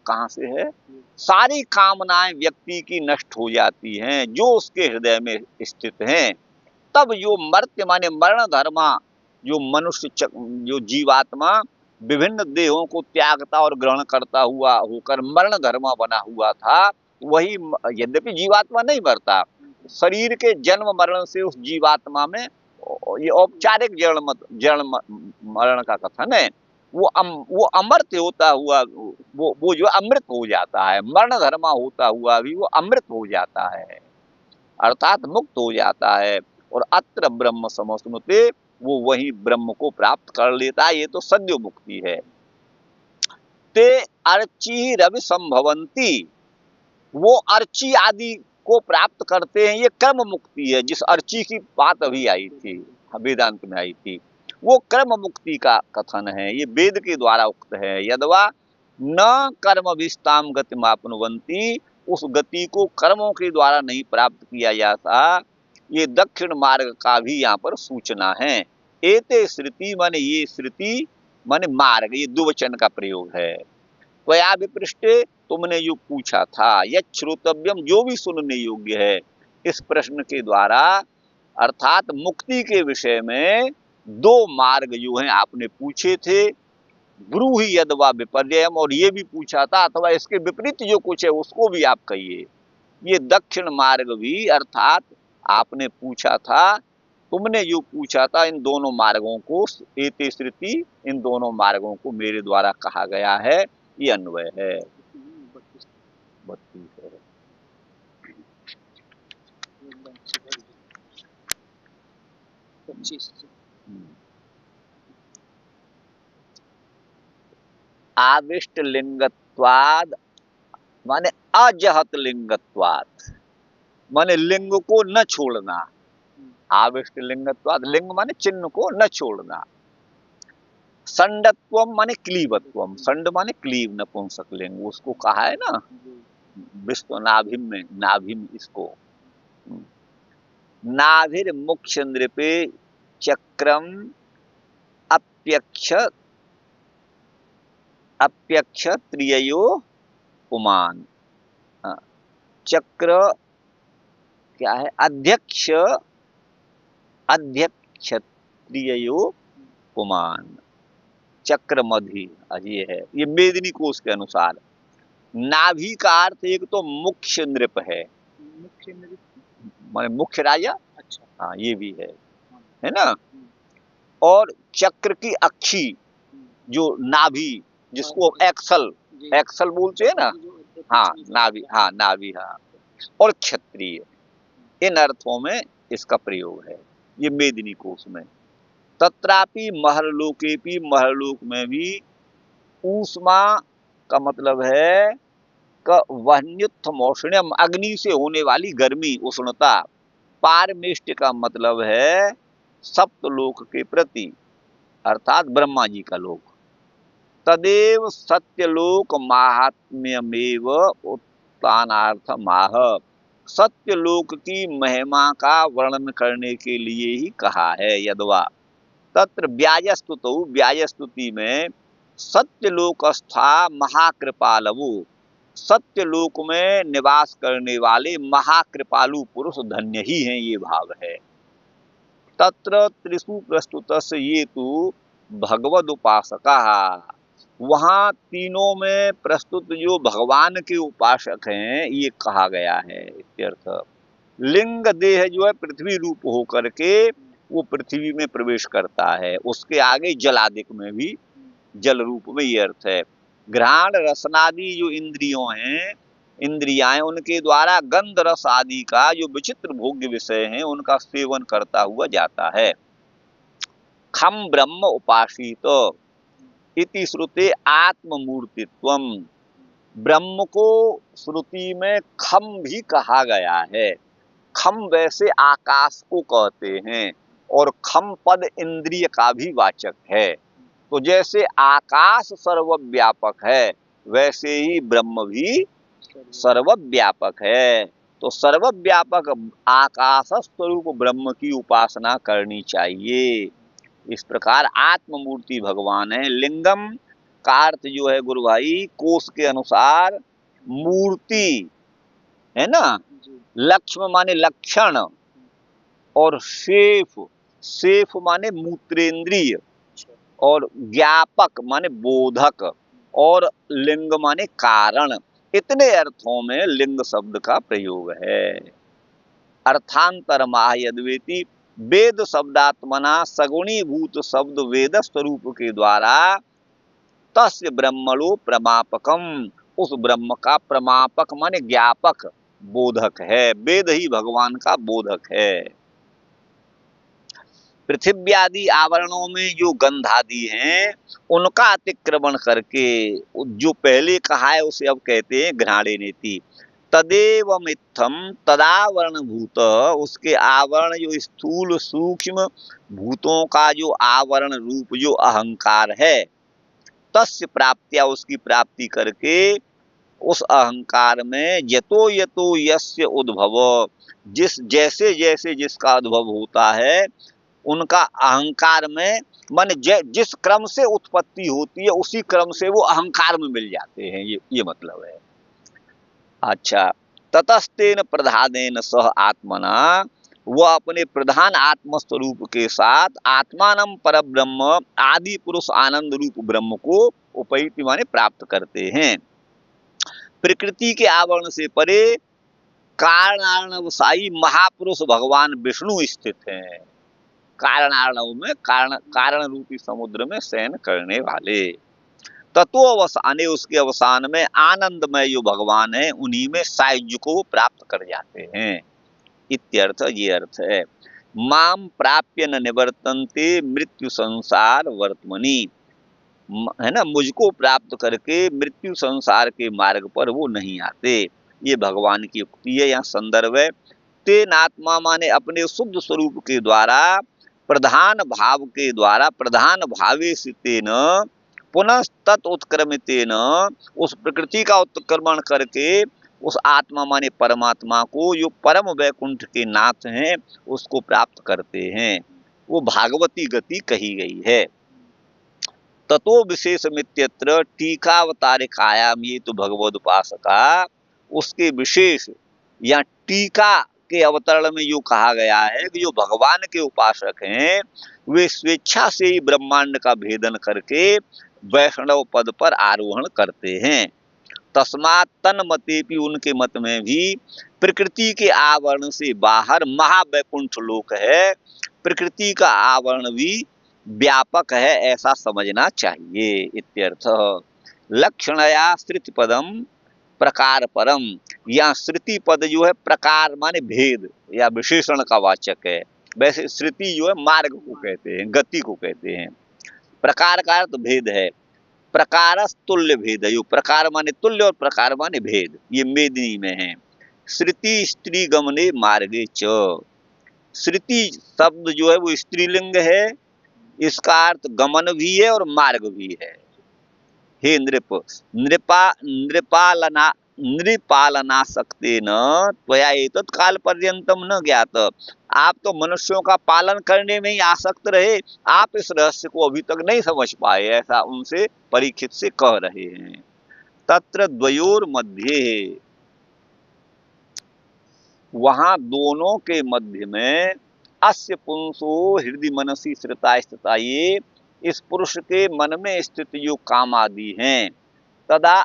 S1: कहाँ से है? सारी कामनाएं व्यक्ति की नष्ट हो जाती हैं जो उसके हृदय में स्थित हैं। तब जो मर्त्य माने मरण धर्मा, जो मनुष्य जो जीवात्मा विभिन्न देहों को त्यागता और ग्रहण करता हुआ होकर मरण धर्मा बना हुआ था, वही यद्यपि जीवात्मा नहीं मरता, शरीर के जन्म मरण से उस जीवात्मा में, ये औपचारिक जन्म मरण का कथन है, वो अमर्त्य होता हुआ वो जो अमृत हो जाता है, मरण धर्मा होता हुआ भी वो अमृत हो जाता है, अर्थात मुक्त हो जाता है। और अत्र ब्रह्म समश्नुते, वो वही ब्रह्म को प्राप्त कर लेता है। ये तो सद्यो मुक्ति है। ते अर्ची रवि संभवंती, वो अर्ची आदि को प्राप्त करते हैं, ये कर्म मुक्ति है। जिस अर्ची की बात अभी आई थी, वेदांत में आई थी, वो कर्म मुक्ति का कथन है, ये वेद के द्वारा उक्त है। यदवा न कर्म विस्ताम गतिमापनुवंती, उस गति को कर्मों के द्वारा नहीं प्राप्त किया जाता। ये दक्षिण मार्ग का भी यहाँ पर सूचना है। एते श्रुति माने ये श्रुति माने मार्ग, ये द्विवचन का प्रयोग है। त्वया विपृष्टे, तुमने जो पूछा था, यत् श्रोतव्यम, जो भी सुनने योग्य है, इस प्रश्न के द्वारा अर्थात मुक्ति के विषय में दो मार्ग जो हैं आपने पूछे थे। ब्रूहि यद्वा विपर्ययम, और ये भी पूछा था, अथवा इसके विपरीत जो कुछ है उसको भी आप कहिए। ये दक्षिण मार्ग भी अर्थात आपने पूछा था, तुमने जो पूछा था, इन दोनों मार्गों को, एते श्रुति, इन दोनों मार्गों को मेरे द्वारा कहा गया है, ये अन्वय है। 32 है।
S2: एकदम से भर गया। 25
S1: आविष्ट लिंगत्वाद माने अजहत लिंगत्वाद, माने लिंग को न छोड़ना। आविष्ट लिंगत्वाद, लिंग माने चिन्ह को न छोड़ना। संडत्वम माने क्लीबत्वम, संड माने क्लीब, नपुंसक लिंग, उसको कहा है ना विश्व नाभिम में, नाभिम इसको। नाभिर मुख्य नृपे चक्रम अप्यक्ष अप्यक्ष त्रियो पुमान। चक्र क्या है? अध्यक्ष, अध्यक्ष त्रियो पुमान, चक्र मधि, ये है, ये मेदिनी कोश के अनुसार। नाभि का अर्थ एक तो मुख्य नृप है,
S2: मुख्य नृप
S1: माने मुख्य राजा,
S2: अच्छा,
S1: हाँ ये भी है ना। और चक्र की अक्षी, जो नाभि, जिसको एक्सल, एक्सल बोलते हैं ना, हाँ नाभि, हाँ नाभि, हाँ। और क्षत्रिय, इन अर्थों में इसका प्रयोग है ये मेदिनी कोश में। तत्रापि महर्लोकेपि, महर्लोक में भी ऊष्मा का मतलब है वह्न्युत्थमोष्ण्यम, अग्नि से होने वाली गर्मी, उष्णता। पारमेष्ट का मतलब है सप्तलोक के प्रति, अर्थात ब्रह्मा जी का लोक। तदेव सत्यलोक महात्म्यमेव उत्तानार्थमाह, सत्यलोक की महिमा का वर्णन करने के लिए ही कहा है। यद्वा तत्र व्याजस्तुतौ, व्याजस्तुति में सत्यलोकस्था महाकृपालवो, सत्यलोक में निवास करने वाले महाकृपालु पुरुष धन्य ही हैं, ये भाव है। तत्र त्रिषु प्रस्तुतस्य ये तु भगवद उपासका, वहाँ तीनों में प्रस्तुत जो भगवान के उपासक हैं ये कहा गया है, इत्यर्थ। लिंग देह जो है पृथ्वी रूप होकर के वो पृथ्वी में प्रवेश करता है, उसके आगे जलादिक में भी जल रूप में ये अर्थ है। घ्राण रसनादि जो इंद्रियों हैं, इंद्रियाएं, उनके द्वारा गंध रस आदि का जो विचित्र भोग्य विषय हैं उनका सेवन करता हुआ जाता है। खम ब्रह्म उपासित इति श्रुते आत्ममूर्तित्वम, ब्रह्म को श्रुति में खम भी कहा गया है। खम वैसे आकाश को कहते हैं, और खम पद इंद्रिय का भी वाचक है। तो जैसे आकाश सर्वव्यापक है, वैसे ही ब्रह्म भी सर्वव्यापक है। तो सर्वव्यापक आकाश स्वरूप ब्रह्म की उपासना करनी चाहिए। इस प्रकार आत्ममूर्ति भगवान है। लिंगम का अर्थ जो है गुरु भाई, कोश के अनुसार मूर्ति है ना। लक्ष्म माने लक्षण, और शेफ, शेफ माने मूत्रेंद्रिय, और ज्ञापक माने बोधक, और लिंग माने कारण। इतने अर्थों में लिंग शब्द का प्रयोग है। अर्थांतर माह यद्वेति, वेद शब्दात्मना सगुणीभूत शब्द वेद स्वरूप के द्वारा तस्य ब्रह्मणो प्रमापकम, उस ब्रह्म का प्रमापक माने ज्ञापक, बोधक है। वेद ही भगवान का बोधक है। पृथ्वी आदि आवरणों में जो गंध आदि हैं उनका अतिक्रमण करके, जो पहले कहा है उसे अब कहते हैं घ्राणे नेति। तदेव मित्थम तदावरण भूत, उसके आवरण जो स्थूल सूक्ष्म भूतों का जो आवरण रूप जो अहंकार है, तस्य प्राप्तिया, उसकी प्राप्ति करके उस अहंकार में यतो यतो यस्य उद्भव, जिस जैसे जैसे जिसका उद्भव होता है उनका अहंकार में, माने जिस क्रम से उत्पत्ति होती है उसी क्रम से वो अहंकार में मिल जाते हैं, ये मतलब है। अच्छा, ततस्तेन प्रधानेन सह आत्मना, वह अपने प्रधान आत्मस्वरूप के साथ आत्मानं परब्रह्म, आदि पुरुष आनंद रूप ब्रह्म को उपैति माने प्राप्त करते हैं। प्रकृति के आवरण से परे कारणार्णवसाई महापुरुष भगवान विष्णु स्थित हैं। कारणार्णव में कारण रूपी समुद्र में शयन करने वाले। तत्व अवसाने, उसके अवसान में आनंदमय जो भगवान है उन्हीं में सायुज्य को प्राप्त कर जाते हैं। इत्यर्थ, ये अर्थ है। माम प्राप्य न निवर्तन्ते मृत्यु संसार वर्तमनि, है ना, मुझको प्राप्त करके मृत्यु संसार के मार्ग पर वो नहीं आते। ये भगवान की उक्ति है, यहाँ संदर्भ है। तेन आत्मा माने अपने शुद्ध स्वरूप के द्वारा, प्रधान भाव के द्वारा, प्रधान भावे तेन पुनः तत् उत्क्रमितेन, उस प्रकृति का उत्क्रमण करके उस आत्मा माने परमात्मा को, जो परम वैकुंठ के नाथ हैं, उसको प्राप्त करते हैं। वो भागवती गति कही गई है। ततो विशेष मित्यत्र टीकावतारिकायाम, ये तो भगवद उपासका, उसके विशेष या टीका के अवतरण में जो कहा गया है कि जो भगवान के उपासक हैं वे स्वेच्छा से ही ब्रह्मांड का भेदन करके वैष्णव पद पर आरोहण करते हैं। तस्मात् तन्मते भी, उनके मत में भी प्रकृति के आवरण से बाहर महावैकुंठ लोक है, प्रकृति का आवरण भी व्यापक है, ऐसा समझना चाहिए। इत्यर्थ। लक्षणया श्रुति पदम प्रकार परम, या श्रुति पद जो है प्रकार माने भेद या विशेषण का वाचक है। वैसे श्रुति जो है मार्ग को कहते हैं, गति को कहते हैं। प्रकार का अर्थ भेद है। प्रकारस तुल्य भेद है, प्रकार माने तुल्य और प्रकार माने भेद, ये मेदिनी में है। श्रुति स्त्री गमने मार्गे च, श्रुति शब्द जो है वो स्त्रीलिंग है, इसका अर्थ गमन भी है और मार्ग भी है। हे नृप, नृपालनासक्तेन त्वया एतत् काल पर्यंतम न ज्ञात, आप तो मनुष्यों का पालन करने में ही आसक्त रहे, आप इस रहस्य को अभी तक नहीं समझ पाए, ऐसा उनसे परीक्षित से कह रहे हैं। तत्र द्वयोर मध्ये, वहां दोनों के मध्य में, अस्य पुंसो हृदय मनसी श्रिता स्थिता, ये इस पुरुष के मन में स्थित जो काम आदि हैं, तदा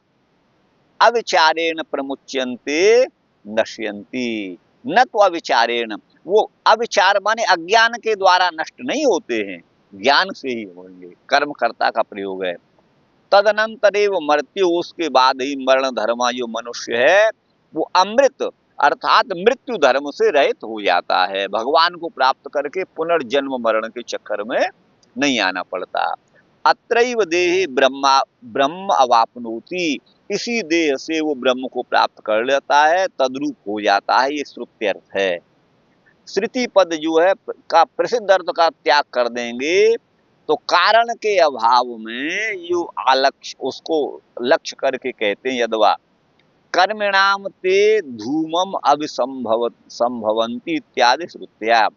S1: अविचारेण प्रमुच्यन्ते नश्यन्ति, न तो अविचारेण, वो अविचार माने अज्ञान के द्वारा नष्ट नहीं होते हैं, ज्ञान से ही होंगे, कर्मकर्ता का प्रयोग है। तदनंतरेव मृत्यु, उसके बाद ही मरण धर्मा जो मनुष्य है वो अमृत अर्थात मृत्यु धर्म से रहित हो जाता है, भगवान को प्राप्त करके पुनर्जन्म मरण के चक्कर में नहीं आना पड़ता। अत्रैव देहे ब्रह्म अवाप्नोति, इसी देह से वो ब्रह्म को प्राप्त कर लेता है, तद्रूप हो जाता है, ये श्रुत्यर्थ है। श्रुति पद जो है का प्रसिद्ध अर्थ का त्याग कर देंगे तो कारण के अभाव में जो आलक्ष्य, उसको लक्ष्य करके कहते हैं यदवा कर्मिणाम ते धूमम अभिसंभवंती इत्यादि श्रुत्या,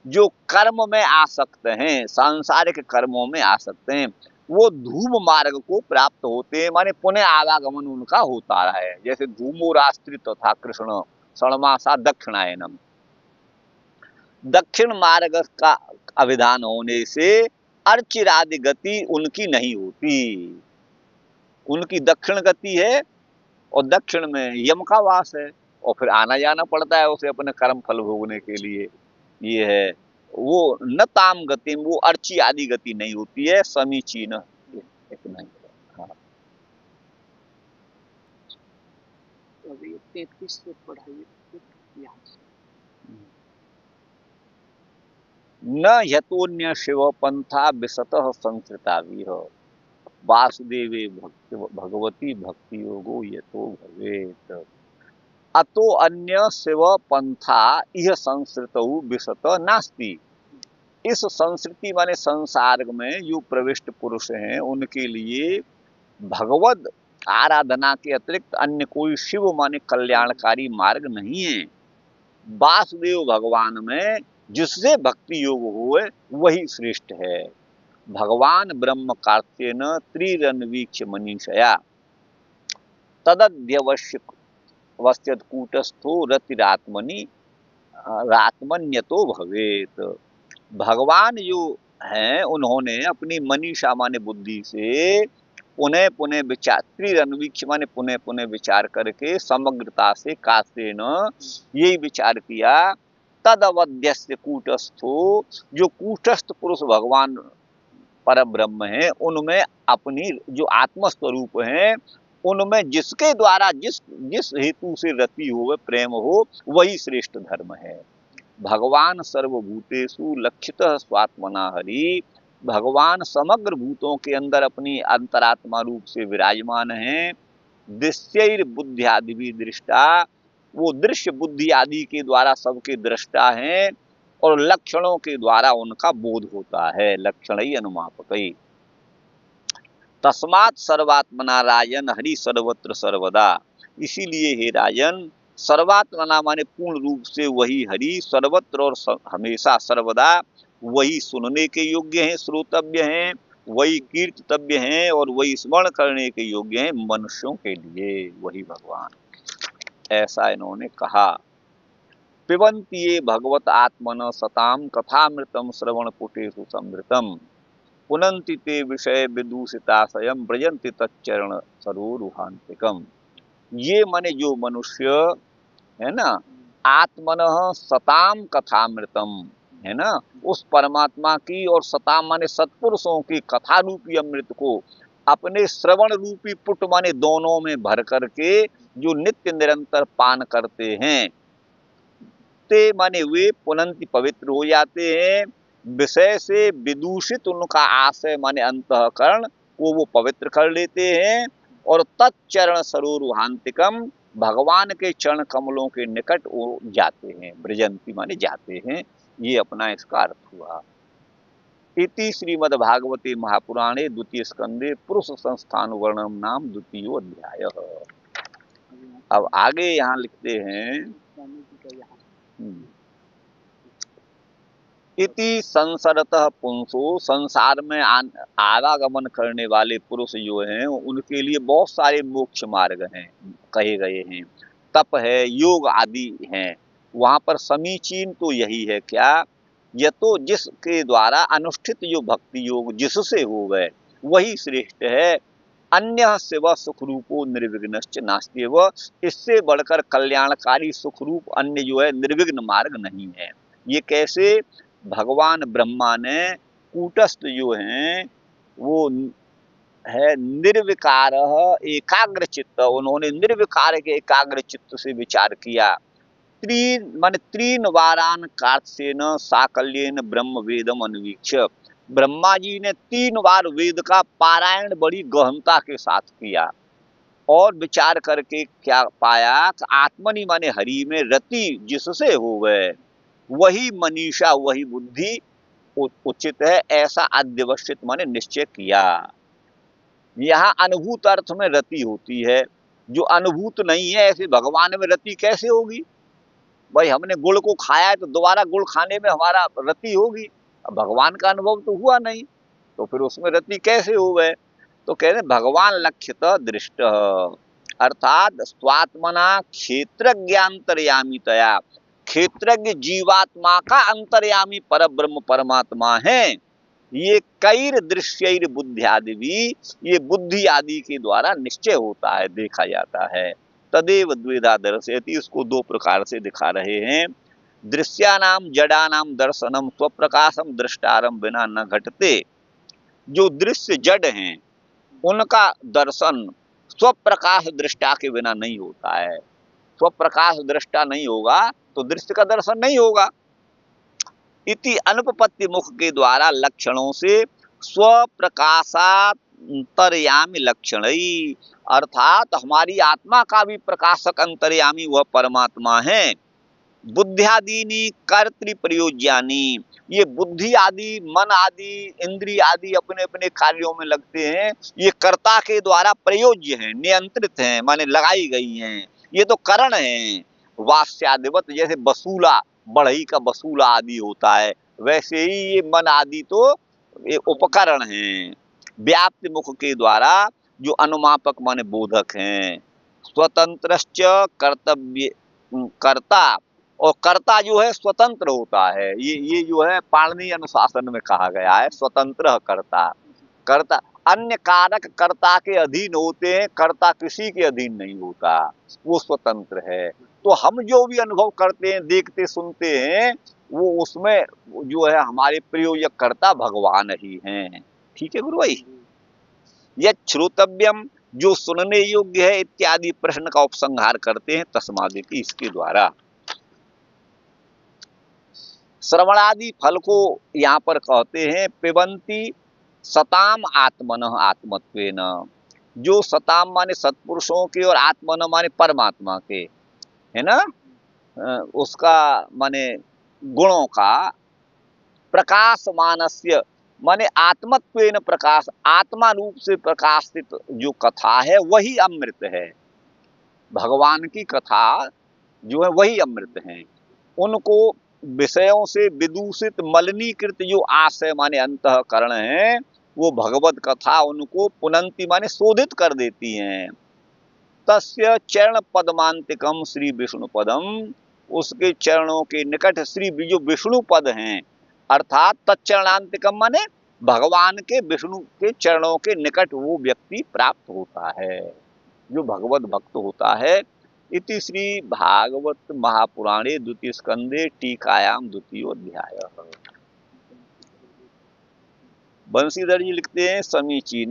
S1: जो कर्म में आसक्त हैं, सांसारिक कर्मों में आसक्त हैं, वो धूम मार्ग को प्राप्त होते हैं, माने पुनः आवागमन उनका होता है। जैसे धूमो राष्ट्रित तथा कृष्ण षण्मासा दक्षिणायनम, दक्षिण मार्ग का अभिधान होने से अर्चिरादि गति उनकी नहीं होती, उनकी दक्षिण गति है और दक्षिण में यम का वास है और फिर आना जाना पड़ता है उसे अपने कर्म फल भोगने के लिए, ये है। वो न ताम गति, वो अर्ची आदि गति नहीं होती है, समीचीन इतना ही।
S2: अब ये 33 से पढ़ाइए फिर यहाँ से।
S1: न यतोन्य शिव पंथा विशतः संस्कृता विह वासुदेवे भगवती भक्ति योगो यतो भवेत अतो अन्य शिव पंथा यह संस्कृतौ विशत नास्ति। इस संस्कृति माने संसार में जो प्रविष्ट पुरुष हैं उनके लिए भगवद आराधना के अतिरिक्त अन्य कोई शिव माने कल्याणकारी मार्ग नहीं है। वासुदेव भगवान में जिससे भक्ति योग हुए वही श्रेष्ठ है। भगवान ब्रह्म कार्तेन त्रिरन्वीक्ष मनीषया तदध्यवश्य वस्यत कूटस्थो रतिरात्मनि रात्मन्यतो भवेत। भगवान जो हैं उन्होंने अपनी मनीषा माने बुद्धि से पुनः पुनः विचार त्रिरन्वीक्ष माने पुनः पुनः विचार करके समग्रता से कास्तेन यही विचार किया तदवध्यस्य कूटस्थो जो कूटस्थ पुरुष भगवान पर ब्रह्म है उनमें अपनी जो आत्मस्वरूप है उनमें जिसके द्वारा जिस हेतु से रति हो प्रेम हो वही श्रेष्ठ धर्म है। भगवान सर्वभूतेषु लक्षितः स्वात्मना हरि भगवान समग्र भूतों के अंदर अपनी अंतरात्मा रूप से विराजमान हैं। दृश्यैर बुद्ध्यादि भी दृष्टा वो दृश्य बुद्धि आदि के द्वारा सबके दृष्टा हैं और लक्षणों के द्वारा उनका बोध होता है। लक्षण ही अनुमापकई तस्मात् सर्वात्मना राजन हरि सर्वत्र सर्वदा। इसीलिए हे राजन सर्वात्मना माने पूर्ण रूप से वही हरि सर्वत्र और हमेशा सर्वदा वही सुनने के योग्य हैं, श्रोतव्य हैं, वही कीर्तव्य हैं और वही स्मरण करने के योग्य हैं मनुष्यों के लिए वही भगवान। ऐसा इन्होंने कहा। पिबन्ति ये भगवत आत्मन सताम कथामृतम श्रवण पुटेषु समृतम पुनन्ति ते विषय विदूषिताशयम ब्रजन्ति तच्चरण सरोरुहान्तिकम। ये माने जो मनुष्य है ना आत्मनः सताम कथामृतम है ना उस परमात्मा की और सताम माने सत्पुरुषों की कथा रूपी अमृत को अपने श्रवण रूपी पुट माने दोनों में भर करके जो नित्य निरंतर पान करते हैं ते माने वे पुनन्ति पवित्र हो जाते हैं। विषय से विदूषित उनका आशय माने अंतःकरण वो पवित्र कर लेते हैं और तच्चरण सरोरुहांतिकम भगवान के चरण कमलों के निकट वो जाते हैं। ब्रजंती माने जाते हैं। ये अपना इसका अर्थ हुआ। इति श्रीमद्भागवते महापुराणे द्वितीय स्कंदे पुरुष संस्थान वर्णम नाम द्वितीय अध्याय। अब आगे यहाँ लिखते हैं इति संसरतः पुंसो संसार में आवागमन करने वाले पुरुष जो हैं उनके लिए बहुत सारे मोक्ष मार्ग हैं कहे गए हैं। तप है योग आदि हैं। वहाँ पर समीचीन तो यही है क्या यह तो जिसके द्वारा अनुष्ठित जो भक्ति योग जिससे हो गए वही श्रेष्ठ है। अन्य शिव सुख रूपो निर्विघ्नश्च नास्ति व इससे बढ़कर कल्याणकारी सुख रूप अन्य जो है निर्विघ्न मार्ग नहीं है। ये कैसे भगवान ब्रह्मा ने कूटस्थ जो हैं वो है निर्विकार एकाग्र चित्त उन्होंने निर्विकार के एकाग्र चित्त से विचार किया। तीन वारान कात्सेन साकल्येन ब्रह्म वेदम अन्वीक्ष ब्रह्मा जी ने 3 बार वेद का पारायण बड़ी गहनता के साथ किया और विचार करके क्या पाया आत्मनि माने हरि में रति जिससे हो गए वही मनीषा वही बुद्धि उचित है ऐसा अध्यवसित माने निश्चय किया। यहाँ अनुभूत अर्थ में रति होती है जो अनुभूत नहीं है ऐसे भगवान में रति कैसे होगी। भाई हमने गुड़ को खाया है तो दोबारा गुड़ खाने में हमारा रति होगी। अब भगवान का अनुभव तो हुआ नहीं तो फिर उसमें रति कैसे हो गए। तो कह रहे भगवान लक्ष्यत दृष्ट अर्थात स्वात्मना क्षेत्रज्ञांतर्यामितया क्षेत्रज्ञ जीवात्मा का अंतर्यामी पर ब्रह्म परमात्मा है। ये कैर दृश्यैर बुद्ध्यादि भी ये बुद्धि आदि के द्वारा निश्चय होता है देखा जाता है। तदेव द्विधा दर्शयति इसको 2 प्रकार से दिखा रहे हैं। दृश्यानाम जडानाम दर्शनम स्वप्रकाशम दृष्टारम बिना न घटते। जो दृश्य जड़ हैं उनका दर्शन स्वप्रकाश दृष्टा के बिना नहीं होता है। स्वप्रकाश दृष्टा नहीं होगा तो दृश्य का दर्शन नहीं होगा। इति अनुपपत्ति मुख के द्वारा लक्षणों से स्वप्रकाशांतर्यामी लक्षण, अर्थात हमारी आत्मा का भी प्रकाशक अंतर्यामी वह परमात्मा है। बुद्धियादीनी कर्तृ प्रयोज्यानी, ये बुद्धि आदि, मन आदि, इंद्रिय आदि अपने अपने कार्यों में लगते हैं, ये कर्ता के द्वारा प्रयोज्य हैं, नियंत्रित हैं, माने लगाई गई हैं, ये तो करण हैं। वास्यादिवत, जैसे वसूला, बढ़ई का वसूला आदि होता है, वैसे ही ये मन आदि तो ये उपकरण हैं, व्याप्ति मुख के द्वारा जो अनुमापक माने बोधक हैं। स्वतंत्रश्च कर्तव्य, कर्ता, और कर्ता जो है स्वतंत्र होता है, ये जो है पाणिनीय अनुशासन में कहा गया है, स्वतंत्र कर्ता। कर्ता अन्य कारक कर्ता के अधीन होते हैं, कर्ता किसी के अधीन नहीं होता, वो स्वतंत्र है। तो हम जो भी अनुभव करते हैं, देखते सुनते हैं, वो उसमें जो है हमारे प्रयोजक कर्ता भगवान ही हैं। ठीक है गुरु भाई। यह श्रोतव्यम, जो सुनने योग्य है, इत्यादि प्रश्न का उपसंहार करते हैं तस्मादि की इसके द्वारा। श्रवणादि फल को यहाँ पर कहते हैं पिबंती सताम आत्मनः आत्मत्वेन, जो सताम माने सत्पुरुषों के और आत्मन माने परमात्मा के, है ना, उसका माने गुणों का, प्रकाश मानस्य माने आत्मत्वेन प्रकाश, आत्मा रूप से प्रकाशित जो कथा है वही अमृत है। भगवान की कथा जो है वही अमृत है। उनको विषयों से विदूषित मलिनीकृत जो आशय माने अंतःकरण है, वो भगवत कथा उनको पुनंति माने शोधित कर देती हैं। तस्य चरण पदमांतिकम श्री विष्णु पदम, उसके चरणों के निकट श्री जो विष्णु पद हैं, अर्थात तच्चरणांतिकम माने भगवान के विष्णु के चरणों के निकट वो व्यक्ति प्राप्त होता है जो भगवत भक्त होता है। इति श्री भागवत महापुराणे द्वितीय स्कंदे टीकायाम द्वितीय अध्याय। बंशीधर जी लिखते हैं समीचीन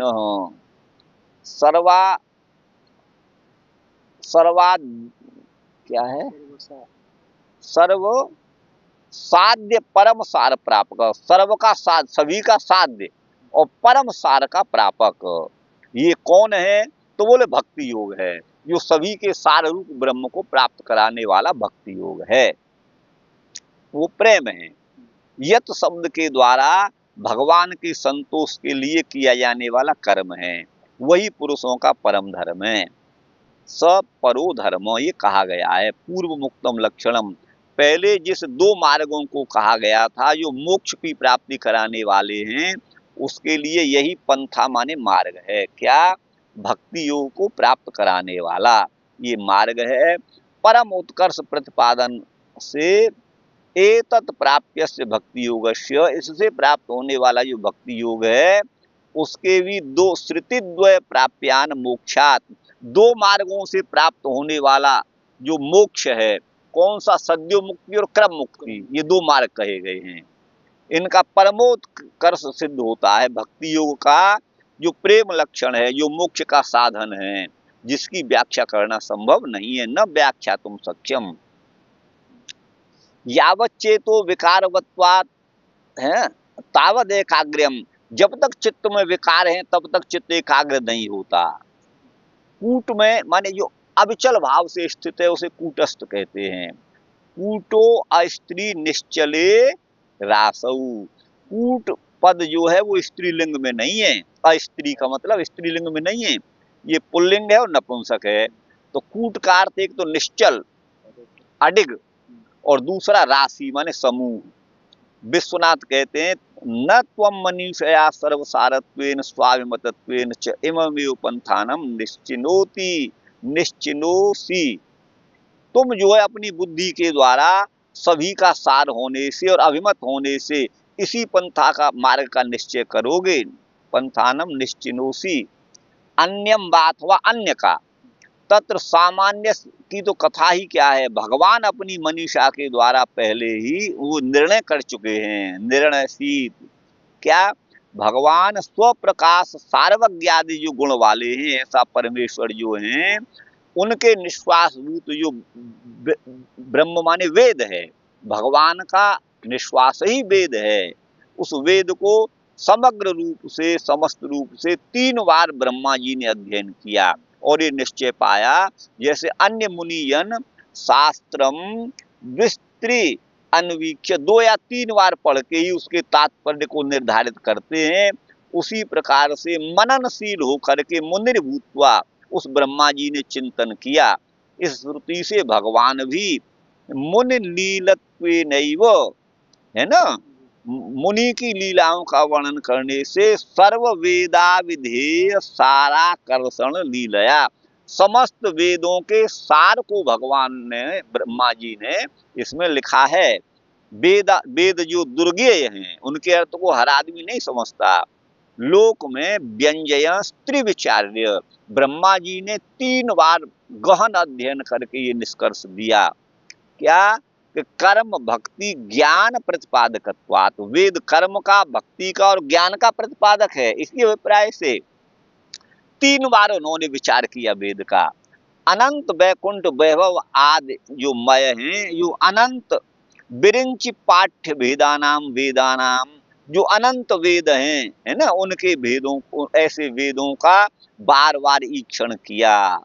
S1: सर्वा सर्वा क्या है, सर्व साध्य परम सार प्रापक, सर्व का साध, सभी का साध्य और परम सार का प्रापक ये कौन है, तो बोले भक्ति योग है, जो सभी के सार रूप ब्रह्म को प्राप्त कराने वाला भक्ति योग है, वो प्रेम है। यत शब्द के द्वारा भगवान के संतोष के लिए किया जाने वाला कर्म है, वही पुरुषों का परम धर्म है। स परो धर्म ये कहा गया है। पूर्व मुक्तम लक्षणम, पहले जिस दो मार्गों को कहा गया था जो मोक्ष की प्राप्ति कराने वाले हैं, उसके लिए यही पंथा माने मार्ग है। क्या? भक्ति योग को प्राप्त कराने वाला ये मार्ग है। परम उत्कर्ष प्रतिपादन से एतत् प्राप्यस्य भक्ति योगस्य, इससे प्राप्त होने वाला जो भक्ति योग है उसके भी दो श्रुतिद्वय प्राप्यान मोक्षात, दो मार्गों से प्राप्त होने वाला जो मोक्ष है, कौन सा? सद्यो मुक्ति और क्रम मुक्ति, ये दो मार्ग कहे गए हैं। इनका परमोत्कर्ष सिद्ध होता है भक्ति योग का, जो प्रेम लक्षण है, जो मोक्ष का साधन है, जिसकी व्याख्या करना संभव नहीं है, न व्याख्या तुम सक्षम। यावत चेतो विकारवत्वात् है तावद एकाग्र्यम, जब तक चित्त में विकार है तब तक चित्त एकाग्र नहीं होता। कूट में माने जो अविचल भाव से स्थित है उसे कूटस्थ कहते हैं। कूटो अस्त्री निश्चले रासौ, कूट पद जो है वो स्त्रीलिंग में नहीं है, अस्त्री का मतलब स्त्रीलिंग में नहीं है, ये पुल्लिंग है और नपुंसक है। तो कूट का अर्थ एक तो निश्चल अडिग और दूसरा राशि माने समूह। विश्वनाथ कहते हैं न त्वम मनीषया सर्वसारत्वेन स्वाभिमतत्वेन च इममेव पंथानम निश्चिनोति निश्चिनोसी, तुम जो है अपनी बुद्धि के द्वारा सभी का सार होने से और अभिमत होने से इसी पंथा का मार्ग का निश्चय करोगे। पंथानम निश्चिनोसी, अन्यम बात हुआ अन्य का, तत्र सामान्य की तो कथा ही क्या है, भगवान अपनी मनीषा के द्वारा पहले ही वो निर्णय कर चुके हैं। निर्णयशील क्या? भगवान स्वप्रकाश सार्वज्ञादि जो गुण वाले हैं, ऐसा परमेश्वर जो हैं उनके निश्वास रूप जो ब्रह्म माने वेद है, भगवान का निश्वास ही वेद है, उस वेद को समग्र रूप से समस्त रूप से 3 बार ब्रह्मा जी ने अध्ययन किया और ये निश्चय पाया, जैसे अन्य मुनियन शास्त्रम विस्तृत अन्वीक्ष्य 2 या 3 बार पढ़ के ही उसके तात्पर्य को निर्धारित करते हैं, उसी प्रकार से मननशील होकर के मुनिर भूत्वा उस ब्रह्मा जी ने चिंतन किया। इस श्रुति से भगवान भी मुनि लीलत्वेनैव, है ना, मुनि की लीलाओं का वर्णन करने से सर्व वेदा विधेय साराकर्षण लीलया, समस्त वेदों के सार को भगवान ने ब्रह्मा जी ने इसमें लिखा है। वेद जो दुर्गेय हैं उनके अर्थ को हर आदमी नहीं समझता। लोक में व्यंजय त्रिविचार्य, ब्रह्मा जी ने 3 बार गहन अध्ययन करके ये निष्कर्ष दिया, क्या कि कर्म भक्ति ज्ञान प्रतिपादकत्वात्, वेद कर्म का, भक्ति का और ज्ञान का प्रतिपादक है। इसी अभिप्राय से 3 बार उन्होंने विचार किया वेद का। अनंत वैकुंठ वैभव आदि जो मय हैं, जो अनंत विरिंच पाठ्य भेदानाम वेदानाम, जो अनंत वेद हैं, है ना, उनके भेदों को, ऐसे वेदों का बार बार ईक्षण किया।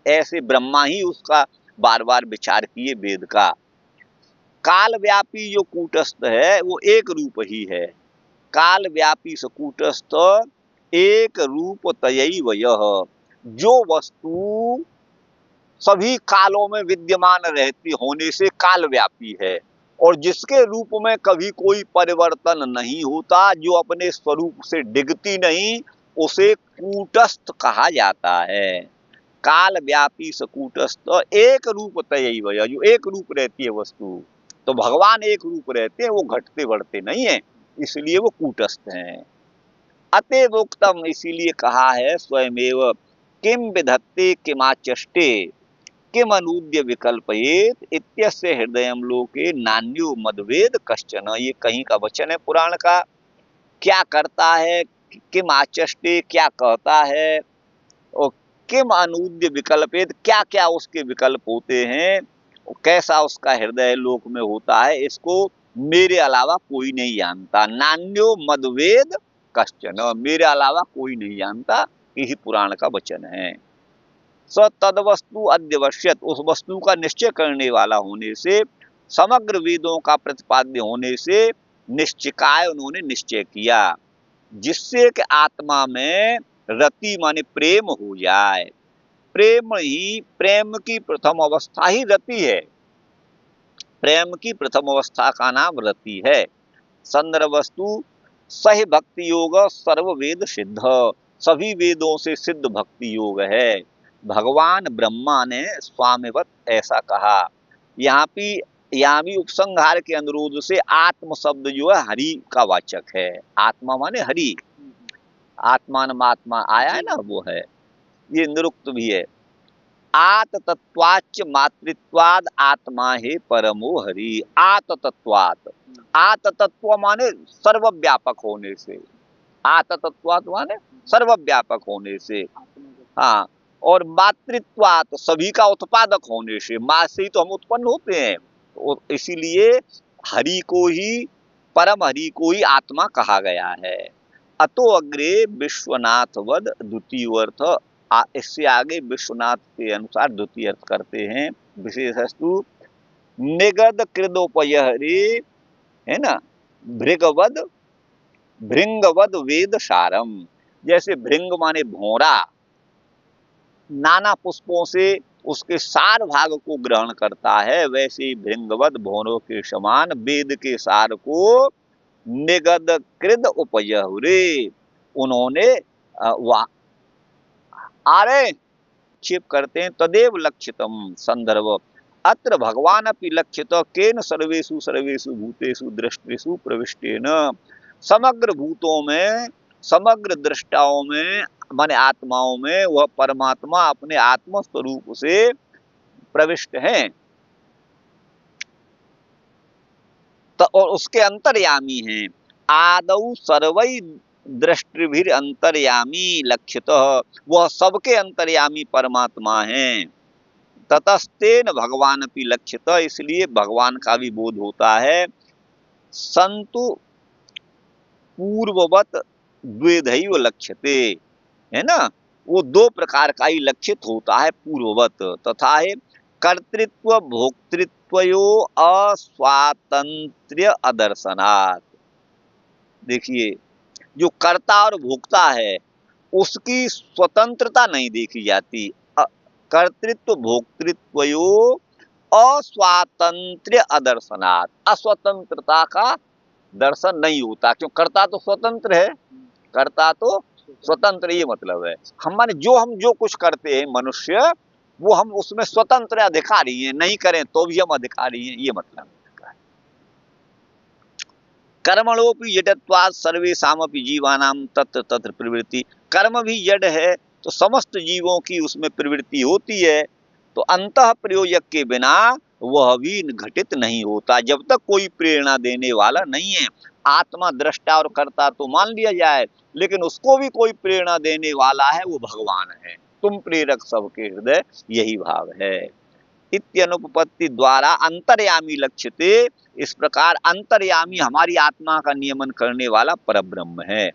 S1: ऐसे ब्रह्मा ही उसका बार बार विचार किए वेद का। काल व्यापी जो कूटस्थ है वो एक रूप ही है। काल व्यापी स कूटस्थ एक रूप तयैव यह, जो वस्तु सभी कालों में विद्यमान रहती होने से काल व्यापी है और जिसके रूप में कभी कोई परिवर्तन नहीं होता, जो अपने स्वरूप से डिगती नहीं, उसे कूटस्थ कहा जाता है। काल व्यापी स कूटस्थ एक रूप तयैव यह, जो एक रूप रहती है वस्तु, तो भगवान एक रूप रहते हैं, वो घटते बढ़ते नहीं है, इसलिए वो कूटस्थ हैं। अतएव उक्तम, इसीलिए कहा है स्वयमेव, किम विधत्ते किमाचष्टे किम अनुद्य विकल्पयेत इत्यस्य हृदयम लोके नान्यो मदवेद कश्चन। ये कहीं का वचन है पुराण का। क्या करता है, किम आचष्टे क्या कहता है, और किम अनुद्य विकल्पेत क्या क्या उसके विकल्प होते हैं, कैसा उसका हृदय लोक में होता है, इसको मेरे अलावा कोई नहीं जानता। नान्यो मदवेद कश्चन, मेरे अलावा कोई नहीं जानता, यही पुराण का वचन है। स तदवस्तु अध्यवश्यत, उस वस्तु का निश्चय करने वाला होने से, समग्र वेदों का प्रतिपाद्य होने से निश्चिकाय उन्होंने निश्चय किया, जिससे कि आत्मा में रति माने प्रेम हो जाए। प्रेम ही, प्रेम की प्रथम अवस्था ही रति है। प्रेम की प्रथम अवस्था का नाम रति है। संदर्भ वस्तु सही भक्ति योग सर्व वेद सिद्ध, सभी वेदों से सिद्ध भक्ति योग है। भगवान ब्रह्मा ने स्वामिवत ऐसा कहा। यहाँ भी उपसंहार के अनुरोध से आत्म शब्द जो है हरि का वाचक है। आत्मा माने हरि, आत्मानमात्मा आया है ना, वो है। ये निरुक्त भी है। आत तत्वाच मातृत्वाद आत्मा है परमो हरि। आत तत्वात, आत तत्व माने सर्वव्यापक होने से, आत तत्वात माने सर्वव्यापक होने से, हाँ, और मातृत्वात सभी का उत्पादक होने से, माँ से ही तो हम उत्पन्न होते हैं, तो इसीलिए हरि को ही, परम हरि को ही आत्मा कहा गया है। अतो अग्रे विश्वनाथ वद द्वितीय अर्थ, इससे आगे विश्वनाथ के अनुसार द्वितीय अर्थ करते हैं। विशेषस्तु निगद कृदोपयहरे, है ना, भृगवद, भृंगवद वेद सारम, जैसे भृंग माने भौरा नाना पुष्पों से उसके सार भाग को ग्रहण करता है, वैसे ही भृंगवद भौरों के समान वेद के सार को निगद कृद उपयहुरे, उन्होंने आरे क्षेप करते हैं। तदेव लक्षितम, संदर्भ अत्र भगवान अपि लक्षित केन सर्वेषु सर्वेषु भूतेषु दृष्टिषु प्रविष्टेन, समग्र भूतों में, समग्र दृष्टाओं में माने आत्माओं में वह परमात्मा अपने आत्म स्वरूप से प्रविष्ट हैं, तो और उसके अंतर्यामी हैं। आदौ सर्वै दृष्टिभिर अंतर्यामी लक्षित, वह सबके अंतर्यामी परमात्मा हैं। ततस्तेन भगवान अपि लक्ष्यत, इसलिए भगवान का भी बोध होता है। संतु पूर्ववत द्वेधैव लक्ष्यते, है ना, वो दो प्रकार का ही लक्षित होता है पूर्ववत। तथा है कर्तृत्व भोक्तृत्वयो अस्वातंत्र्य अदर्शनात्। देखिए, जो कर्ता और भोक्ता है उसकी स्वतंत्रता नहीं देखी जाती। कर्तृत्व भोक्तृत्वयो अस्वातंत्र्य अदर्शनात्, अस्वतंत्रता का दर्शन नहीं होता। क्यों? कर्ता तो स्वतंत्र है, कर्ता तो स्वतंत्र, ये मतलब है। हम माने जो कुछ करते हैं मनुष्य, वो हम उसमें स्वतंत्र अधिकारी हैं, नहीं करें तो भी हम अधिकारी हैं, ये मतलब है। कर्मणोपि जडत्वात् सर्वेषामपि जीवानां तत्र तत्र प्रवृत्ति। कर्म भी जड़ है तो समस्त जीवों की उसमें प्रवृत्ति होती है, तो अंतः प्रयोजक के बिना वह भी घटित नहीं होता, जब तक कोई प्रेरणा देने वाला नहीं है। आत्मा दृष्टा और कर्ता तो मान लिया जाए, लेकिन उसको भी कोई प्रेरणा देने वाला है, वो भगवान है। तुम प्रेरक सबके हृदय, यही भाव है। इत्यनुपपत्ति द्वारा अंतर्यामी लक्ष्यते, इस प्रकार अंतर्यामी हमारी आत्मा का नियमन करने वाला परब्रह्म है।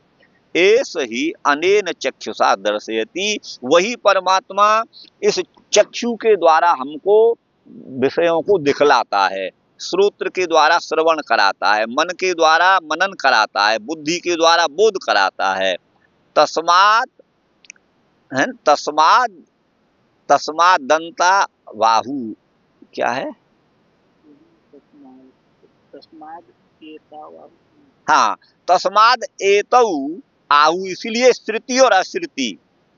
S1: एस ही अनेन चक्षुषा दर्शयति, वही परमात्मा इस चक्षु के द्वारा हमको विषयों को दिखलाता है, श्रोत्र के द्वारा श्रवण कराता है, मन के द्वारा मनन कराता है, बुद्धि के द्वारा बोध कराता है। तस्मात् है, तस्मात् दंता बाहु, क्या है? हाँ, तस्माद एतौ आहु, इसलिए श्रुति और अश्रुति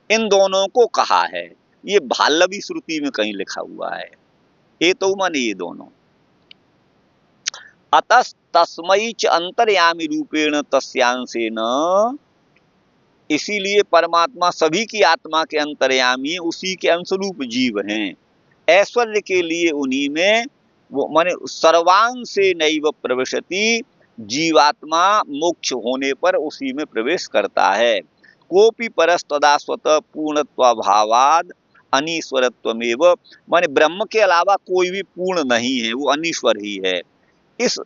S1: इन दोनों को कहा है। ये भाल्लवी श्रुति में कहीं लिखा हुआ है, एतौ माने ये दोनों। अतः तस्मै च अंतर्यामी रूपेण तस्यांशेन, इसीलिए परमात्मा सभी की आत्मा के अंतर्यामी, उसी के अंशरूप जीव हैं। ऐश्वर्य के लिए उन्हीं में वो माने सर्वांशे नैव प्रविशति, जीवात्मा मोक्ष होने पर उसी में प्रवेश करता है। कोपि परस्तदा स्वतः पूर्णत्वाभावाद अनीश्वरत्वमेव, माने ब्रह्म के अलावा कोई भी पूर्ण नहीं है, वो अनीश्वर ही है। इस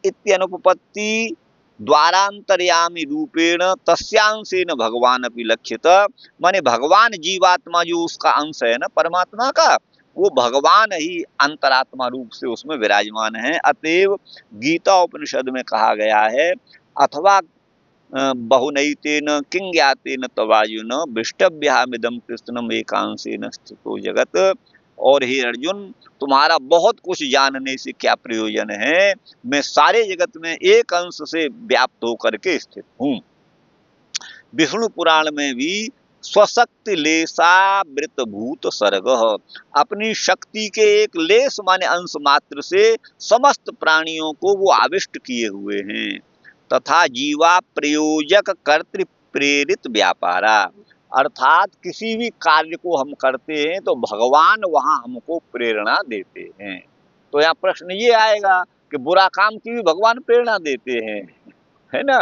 S1: इत्यनुपपत्ति द्वारांतर्यामी रूपेण तस्यांशेन भगवान अपि लक्ष्यत, माने भगवान जीवात्मा जो उसका अंश है ना परमात्मा का, वो भगवान ही अंतरात्मा रूप से उसमें विराजमान है। अतएव गीता उपनिषद में कहा गया है, अथवा बहुनैतेन किं ज्ञातेन तवायुन विष्टभ्यामिदं कृष्णम एकांशेन स्थितो जगत। और हे अर्जुन, तुम्हारा बहुत कुछ जानने से क्या प्रयोजन है, मैं सारे जगत में एक अंश से व्याप्त होकर के स्थित हूँ। विष्णु पुराण में भी स्वशक्ति लेशावृत भूत सर्ग, अपनी शक्ति के एक लेश माने अंश मात्र से समस्त प्राणियों को वो आविष्ट किए हुए हैं। तथा जीवा प्रयोजक कर्तृ प्रेरित व्यापारा, अर्थात किसी भी कार्य को हम करते हैं तो भगवान वहां हमको प्रेरणा देते हैं। तो यहाँ प्रश्न ये आएगा कि बुरा काम की भी भगवान प्रेरणा देते हैं, है ना?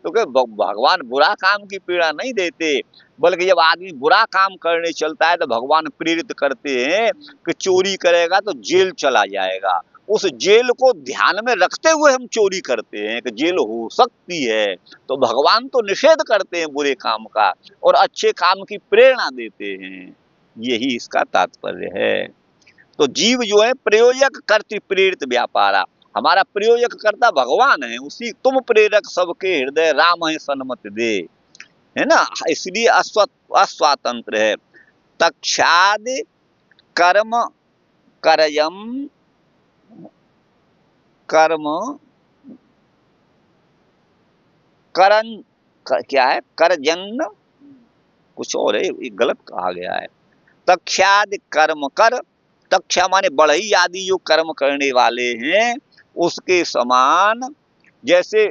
S1: तो क्या भगवान बुरा काम की प्रेरणा नहीं देते, बल्कि जब आदमी बुरा काम करने चलता है तो भगवान प्रेरित करते हैं कि चोरी करेगा तो जेल चला जाएगा। उस जेल को ध्यान में रखते हुए हम चोरी करते हैं कि जेल हो सकती है, तो भगवान तो निषेध करते हैं बुरे काम का और अच्छे काम की प्रेरणा देते हैं। यही इसका तात्पर्य है। तो जीव जो है प्रयोजक कर्तृ प्रेरित व्यापारा, हमारा प्रयोजक करता भगवान है, उसी तुम प्रेरक सबके हृदय राम है सन्मत दे, है ना? इसलिए अस्वातंत्र है। तक्षाद कर्म करयम, कर्म करन, क्या है? करजन, कुछ और है, ये गलत कहा गया है। तक्षाद कर्म कर, तक्षा माने बढ़ई आदि जो कर्म करने वाले हैं उसके समान, जैसे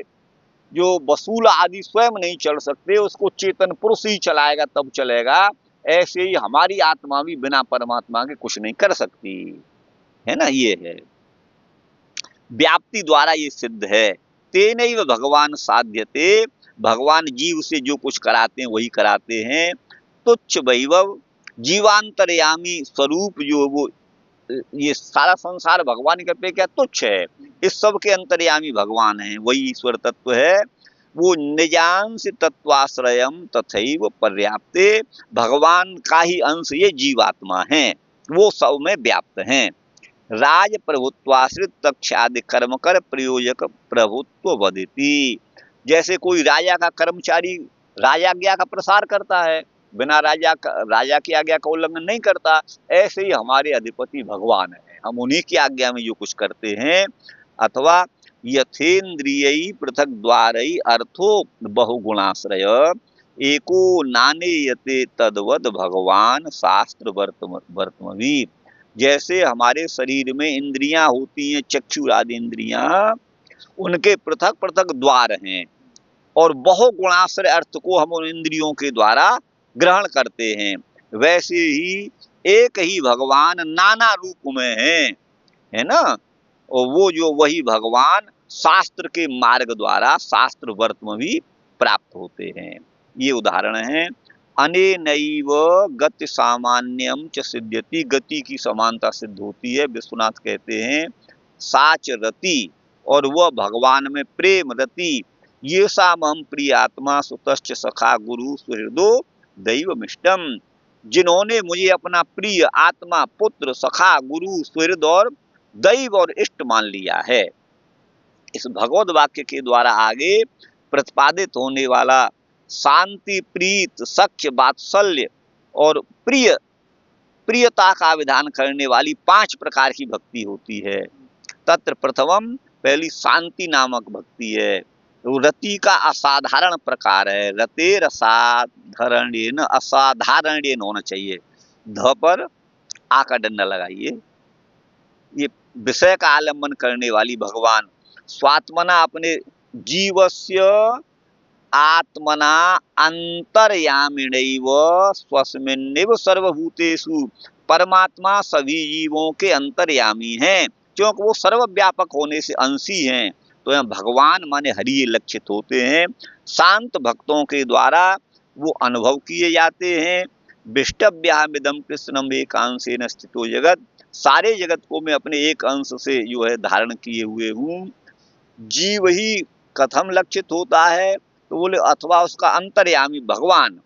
S1: जो वसूल आदि स्वयं नहीं चल सकते, उसको चेतन पुरुष ही चलाएगा तब चलेगा, ऐसे ही हमारी आत्मा भी बिना परमात्मा के कुछ नहीं कर सकती, है ना? ये है व्याप्ति द्वारा ये सिद्ध है। तेनैव भगवान साध्यते, भगवान जीव से जो कुछ कराते हैं वही कराते हैं। तुच्छ वैभव, जीवांतर्यामी स्वरूप जो वो ये सारा संसार भगवान की अपेक्षा तुच्छ है, इस सब के अंतर्यामी भगवान है, वही ईश्वर तत्व है। वो निजांश तत्वाश्रयम तथैव पर्याप्ते, भगवान का ही अंश ये जीवात्मा है, वो सब में व्याप्त हैं। राज प्रभुत्वाश्रित तक्षादि कर्म कर प्रयोजक प्रभुत्व वदिति, जैसे कोई राजा का कर्मचारी राजाज्ञा का प्रसार करता है, बिना राजा की आज्ञा का उल्लंघन नहीं करता, ऐसे ही हमारे अधिपति भगवान है, हम उन्हीं की आज्ञा में जो कुछ करते हैं। अथवा यथेन्द्रिय पृथक द्वारई अर्थो बहुगुणाश्रय एको नानेयते तद्वद भगवान शास्त्र वर्तमवी, जैसे हमारे शरीर में इंद्रियां होती हैं, चक्षु आदि इंद्रियां, उनके पृथक पृथक द्वार हैं और बहुगुणाश्रय अर्थ को हम उन इंद्रियों के द्वारा ग्रहण करते हैं, वैसे ही एक ही भगवान नाना रूप में है ना। और वो जो वही भगवान शास्त्र के मार्ग द्वारा शास्त्र वर्त में भी प्राप्त होते हैं। ये उदाहरण है। अनेनैव गति सामान्यम च सिद्ध्यति, गति की समानता सिद्ध होती है। विश्वनाथ कहते हैं साच रति, और वह भगवान में प्रेम रति, ये सामम प्रिय आत्मा सुतश्च सखा गुरु सुहृदो दैवमिष्टम, जिन्होंने मुझे अपना प्रिय आत्मा पुत्र सखा गुरु सुहृद और दैव और इष्ट मान लिया है। इस भगवत वाक्य के द्वारा आगे प्रतिपादित होने वाला शांति, प्रीत, सख्य, वात्सल्य और प्रियता का विधान करने वाली 5 प्रकार की भक्ति होती है। तत्र प्रथमम, पहली शांति नामक भक्ति है, तो रति का असाधारण प्रकार है। रतेर असाधारणेन, असाधारणेन होना चाहिए, ध पर आ का डंडा लगाइए। ये विषय का आलम्बन करने वाली भगवान स्वात्मना अपने जीवस्य आत्मना अंतर्यामिणैव स्वस्मिन्नेव सर्वभूतेषु, परमात्मा सभी जीवों के अंतर्यामी हैं, क्योंकि वो सर्वव्यापक होने से अंशी हैं। तो यहाँ भगवान माने हरि लक्षित होते हैं। शांत भक्तों के द्वारा वो अनुभव किए जाते हैं। विष्टव्यामिदम कृष्णम एकांशेन स्थितो जगत, सारे जगत को मैं अपने एक अंश से जो है धारण किए हुए हूँ। जीव ही कथम लक्षित होता है, तो बोले अथवा उसका अंतर्यामी भगवान,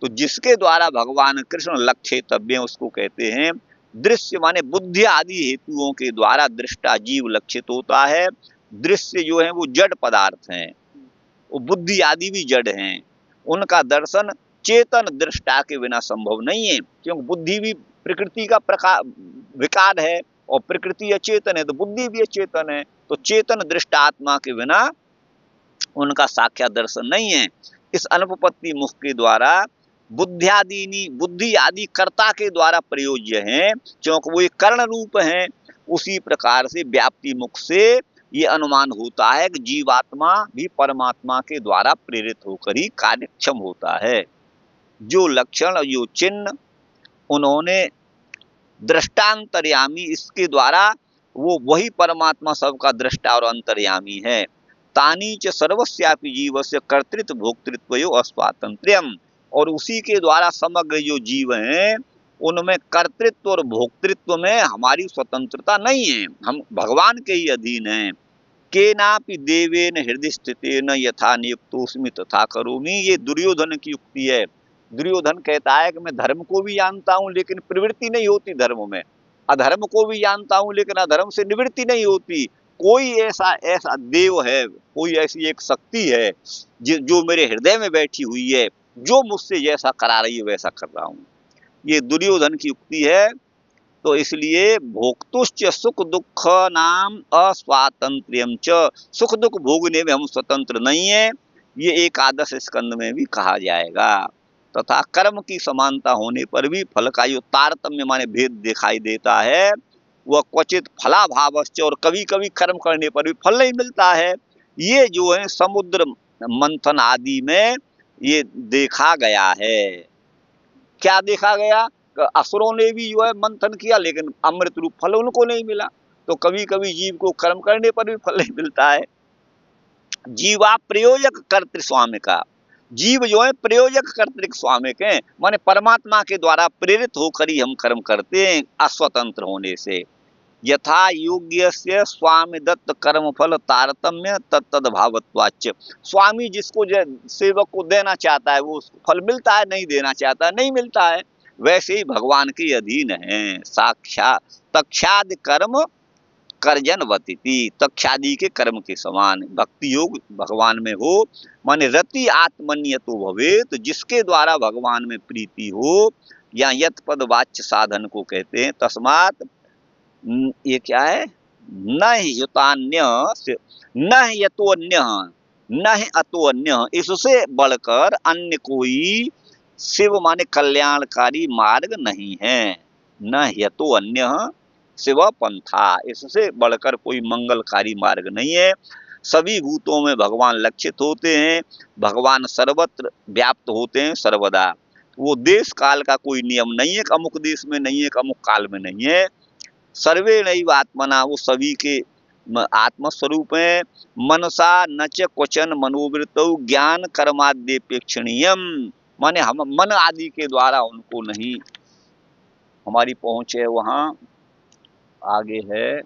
S1: तो जिसके द्वारा भगवान कृष्ण लक्षितव्य उसको कहते हैं दृश्य, माने बुद्धि आदि हेतुओं के द्वारा दृष्टा जीव लक्षित होता है। दृश्य जो है वो जड़ पदार्थ हैं, वो बुद्धि आदि भी जड़ हैं, उनका दर्शन चेतन दृष्टा के बिना संभव नहीं है, क्योंकि बुद्धि भी प्रकृति का विकार है और प्रकृति अचेतन है, तो बुद्धि भी अचेतन है, तो चेतन दृष्टात्मा के बिना उनका साक्षात दर्शन नहीं है। इस अनुपपत्ति मुख के द्वारा बुद्धि आदि कर्ता के द्वारा प्रयोज्य हैं, क्योंकि वो एक कर्ण रूप हैं। उसी प्रकार से व्याप्ति मुख से ये अनुमान होता है कि जीवात्मा भी परमात्मा के द्वारा प्रेरित होकर ही कार्यक्षम होता है। जो लक्षण, जो चिन्ह उन्होंने दृष्टांतर्यामी, इसके द्वारा वो वही परमात्मा सबका दृष्टा और अंतर्यामी है। तानी च सर्वस्यापि जीवस्य कर्तृत्व भोक्तृत्वयो अस्वातंत्र्यम, और उसी के द्वारा समग्र जो जीव हैं उनमें कर्तृत्व और भोक्तृत्व में हमारी स्वतंत्रता नहीं है, हम भगवान के ही अधीन हैं। केनापि देवेन हृदय स्थितेन यथा नियुक्तोस्मि तथा करोमि, ये दुर्योधन की युक्ति है। दुर्योधन कहता है कि मैं धर्म को भी जानता हूँ लेकिन प्रवृत्ति नहीं होती धर्म में, अधर्म को भी जानता हूँ लेकिन अधर्म से निवृत्ति नहीं होती। कोई ऐसा देव है, कोई ऐसी एक शक्ति है जो मेरे हृदय में बैठी हुई है, जो मुझसे जैसा करा रही है वैसा कर रहा हूँ। ये दुर्योधन की युक्ति है। तो इसलिए भोक्तुश्च सुख दुख नाम अस्वातंत्र्यम च, सुख दुख भोगने में हम स्वतंत्र नहीं है, ये एकादश स्कंद में भी कहा जाएगा। तथा कर्म की समानता होने पर भी फल का जो तारतम्य माने भेद दिखाई देता है, वह क्वचित फलाभावश्च, और कभी कभी कर्म करने पर भी फल नहीं मिलता है। ये जो है समुद्र मंथन आदि में ये देखा गया है। क्या देखा गया? असुरों ने भी जो है मंथन किया लेकिन अमृत रूप फल उनको नहीं मिला। तो कभी कभी जीव को कर्म करने पर भी फल नहीं मिलता है। जीवा प्रयोजक कर्तृ स्वामी का, जीव जो है प्रयोजक कर्तृक स्वामिक हैं, माने परमात्मा के द्वारा प्रेरित होकर ही हम कर्म करते हैं, अस्वतंत्र होने से। यथा योग्यस्य स्वामी दत्त कर्म फल तारतम्य तत्तद भावत्वाच्य। स्वामी जिसको सेवक को देना चाहता है वो फल मिलता है, नहीं देना चाहता नहीं मिलता है, वैसे ही भगवान के अधीन है। साक्षात तक्षादि कर्म कर्जनवती, तक्षादि के कर्म के समान भक्ति योग भगवान में हो, माने रति आत्मन्यतो भवेत, जिसके द्वारा भगवान में प्रीति हो, या यत पद वाच्य साधन को कहते हैं। तस्मात ये क्या है, न युतान्य न यतोन्य न अतोन्य, इससे बढ़कर अन्य कोई शिव माने कल्याणकारी मार्ग नहीं है। न यतो अन्य शिव पंथा, इससे बढ़कर कोई मंगलकारी मार्ग नहीं है। सभी भूतों में भगवान लक्षित होते हैं, भगवान सर्वत्र व्याप्त होते हैं सर्वदा। वो देश काल का कोई नियम नहीं है, अमुक देश में नहीं है, अमुक काल में नहीं है। सर्वे नैव आत्मना, वो सभी के आत्मस्वरूप है। मनसा न च क्वचन मनोवृत्तौ ज्ञान कर्माद्यपेक्षणीयम, माने हम मन आदि के द्वारा उनको नहीं हमारी पहुंच है। वहां आगे है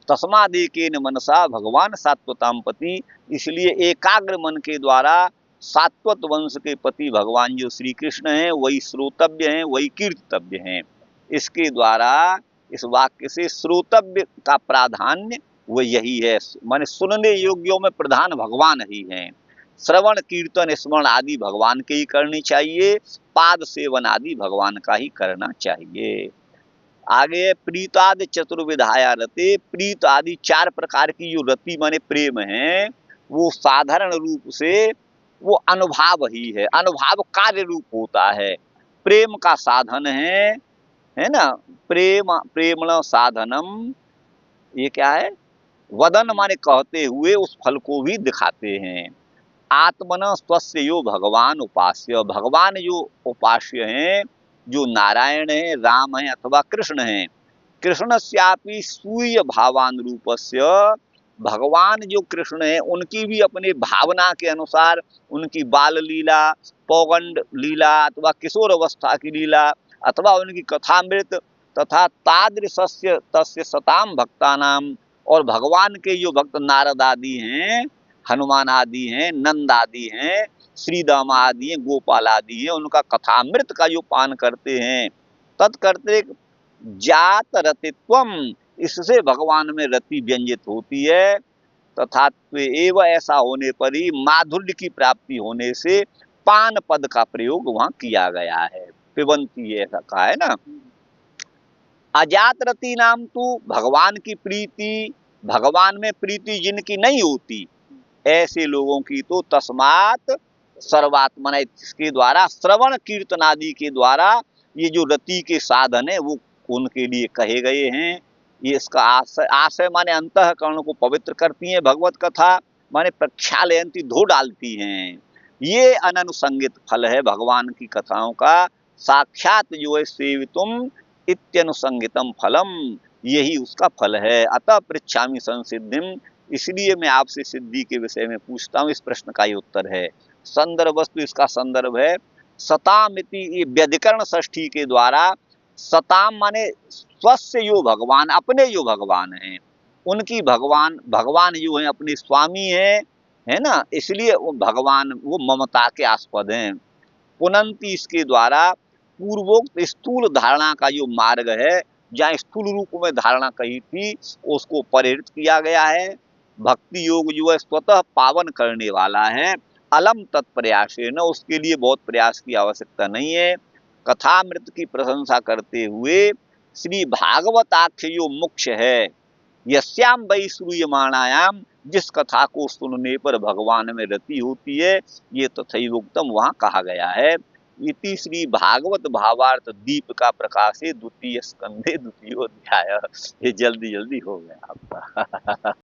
S1: तस्मादेकेन मनसा भगवान सात्वताम पति, इसलिए एकाग्र मन के द्वारा सात्वत वंश के पति भगवान जो श्री कृष्ण हैं वही श्रोतव्य हैं, वही कीर्तव्य हैं। इसके द्वारा इस वाक्य से श्रोतव्य का प्राधान्य वो यही है, माने सुनने योग्यों में प्रधान भगवान ही हैं। श्रवण कीर्तन स्मरण आदि भगवान के ही करनी चाहिए, पाद सेवन आदि भगवान का ही करना चाहिए। आगे प्रीतादि चतुर्विधाया रते, प्रीत आदि 4 प्रकार की जो रति माने प्रेम है, वो साधारण रूप से वो अनुभाव ही है, अनुभाव कार्य रूप होता है, प्रेम का साधन है ना। प्रेमण साधनम, ये क्या है, वदन माने कहते हुए उस फल को भी दिखाते हैं। आत्मन स्वस्य यो भगवान उपास्य, भगवान जो उपास्य हैं, जो नारायण है, राम है अथवा कृष्ण है, कृष्णस्यापि सूय भावान रूपस्य, भगवान जो कृष्ण है उनकी भी अपने भावना के अनुसार उनकी बाल लीला, पौगंड लीला अथवा किशोर अवस्था की लीला अथवा उनकी कथामृत तथा तादृशस्य तस्य सताम भक्तानाम, और भगवान के जो भक्त नारद आदि हैं, हनुमान आदि हैं, नंद आदि हैं, श्रीदामा आदि हैं, गोपाल आदि हैं, उनका कथामृत का जो पान करते हैं, तत्कर्तृक जात रतित्वम, इससे भगवान में रति व्यंजित होती है। तथा एवं ऐसा होने पर ही माधुर्य की प्राप्ति होने से पान पद का प्रयोग वहां किया गया है। पिबंती ऐसा कहा है ना। अजात रति नाम तो भगवान की प्रीति, भगवान में प्रीति जिनकी नहीं होती ऐसे लोगों की तो तस्मात सर्वात्मना, इसके द्वारा श्रवण कीर्तन आदि के द्वारा ये जो रति के साधन है वो उनके लिए कहे गए हैं। ये इसका आशय माने अंतःकरण को पवित्र करती हैं, भगवत कथा माने प्रक्षालयंती, धो डालती हैं। ये अननुसंगित फल है भगवान की कथाओं का, साक्षात जो है सेवितुम इत्यनुसंगितम फलम, यही उसका फल है। अतः पृच्छामि संसिद्धिम, इसलिए मैं आपसे सिद्धि के विषय में पूछता हूँ। इस प्रश्न का ही उत्तर है। संदर्भ वस्तु इसका संदर्भ है सतामिति, ये व्यधिकरण षष्ठी के द्वारा सताम माने स्वस्य यो भगवान, अपने जो भगवान हैं उनकी भगवान जो है अपने स्वामी है ना, इसलिए वो भगवान वो ममता के आस्पद हैं। पुनंती, इसके द्वारा पूर्वोक्त स्थूल धारणा का जो मार्ग है, जहाँ स्थूल रूप में धारणा कही थी उसको परिहृत किया गया है। भक्ति योग जो है स्वतः पावन करने वाला है, अलम तत्प्रयासे न, उसके लिए बहुत प्रयास की आवश्यकता नहीं है। कथामृत की प्रशंसा करते हुए श्री भागवताख्य जो मुख्य है, यस्याम वै श्रूयमाणायाम, जिस कथा को सुनने पर भगवान में रति होती है, ये तथैवोक्तम वहाँ कहा गया है। इति श्री भागवत भावार्थ दीपिका प्रकाशे द्वितीय स्कंधे द्वितीयोध्याय। ये जल्दी जल्दी हो गया आपका।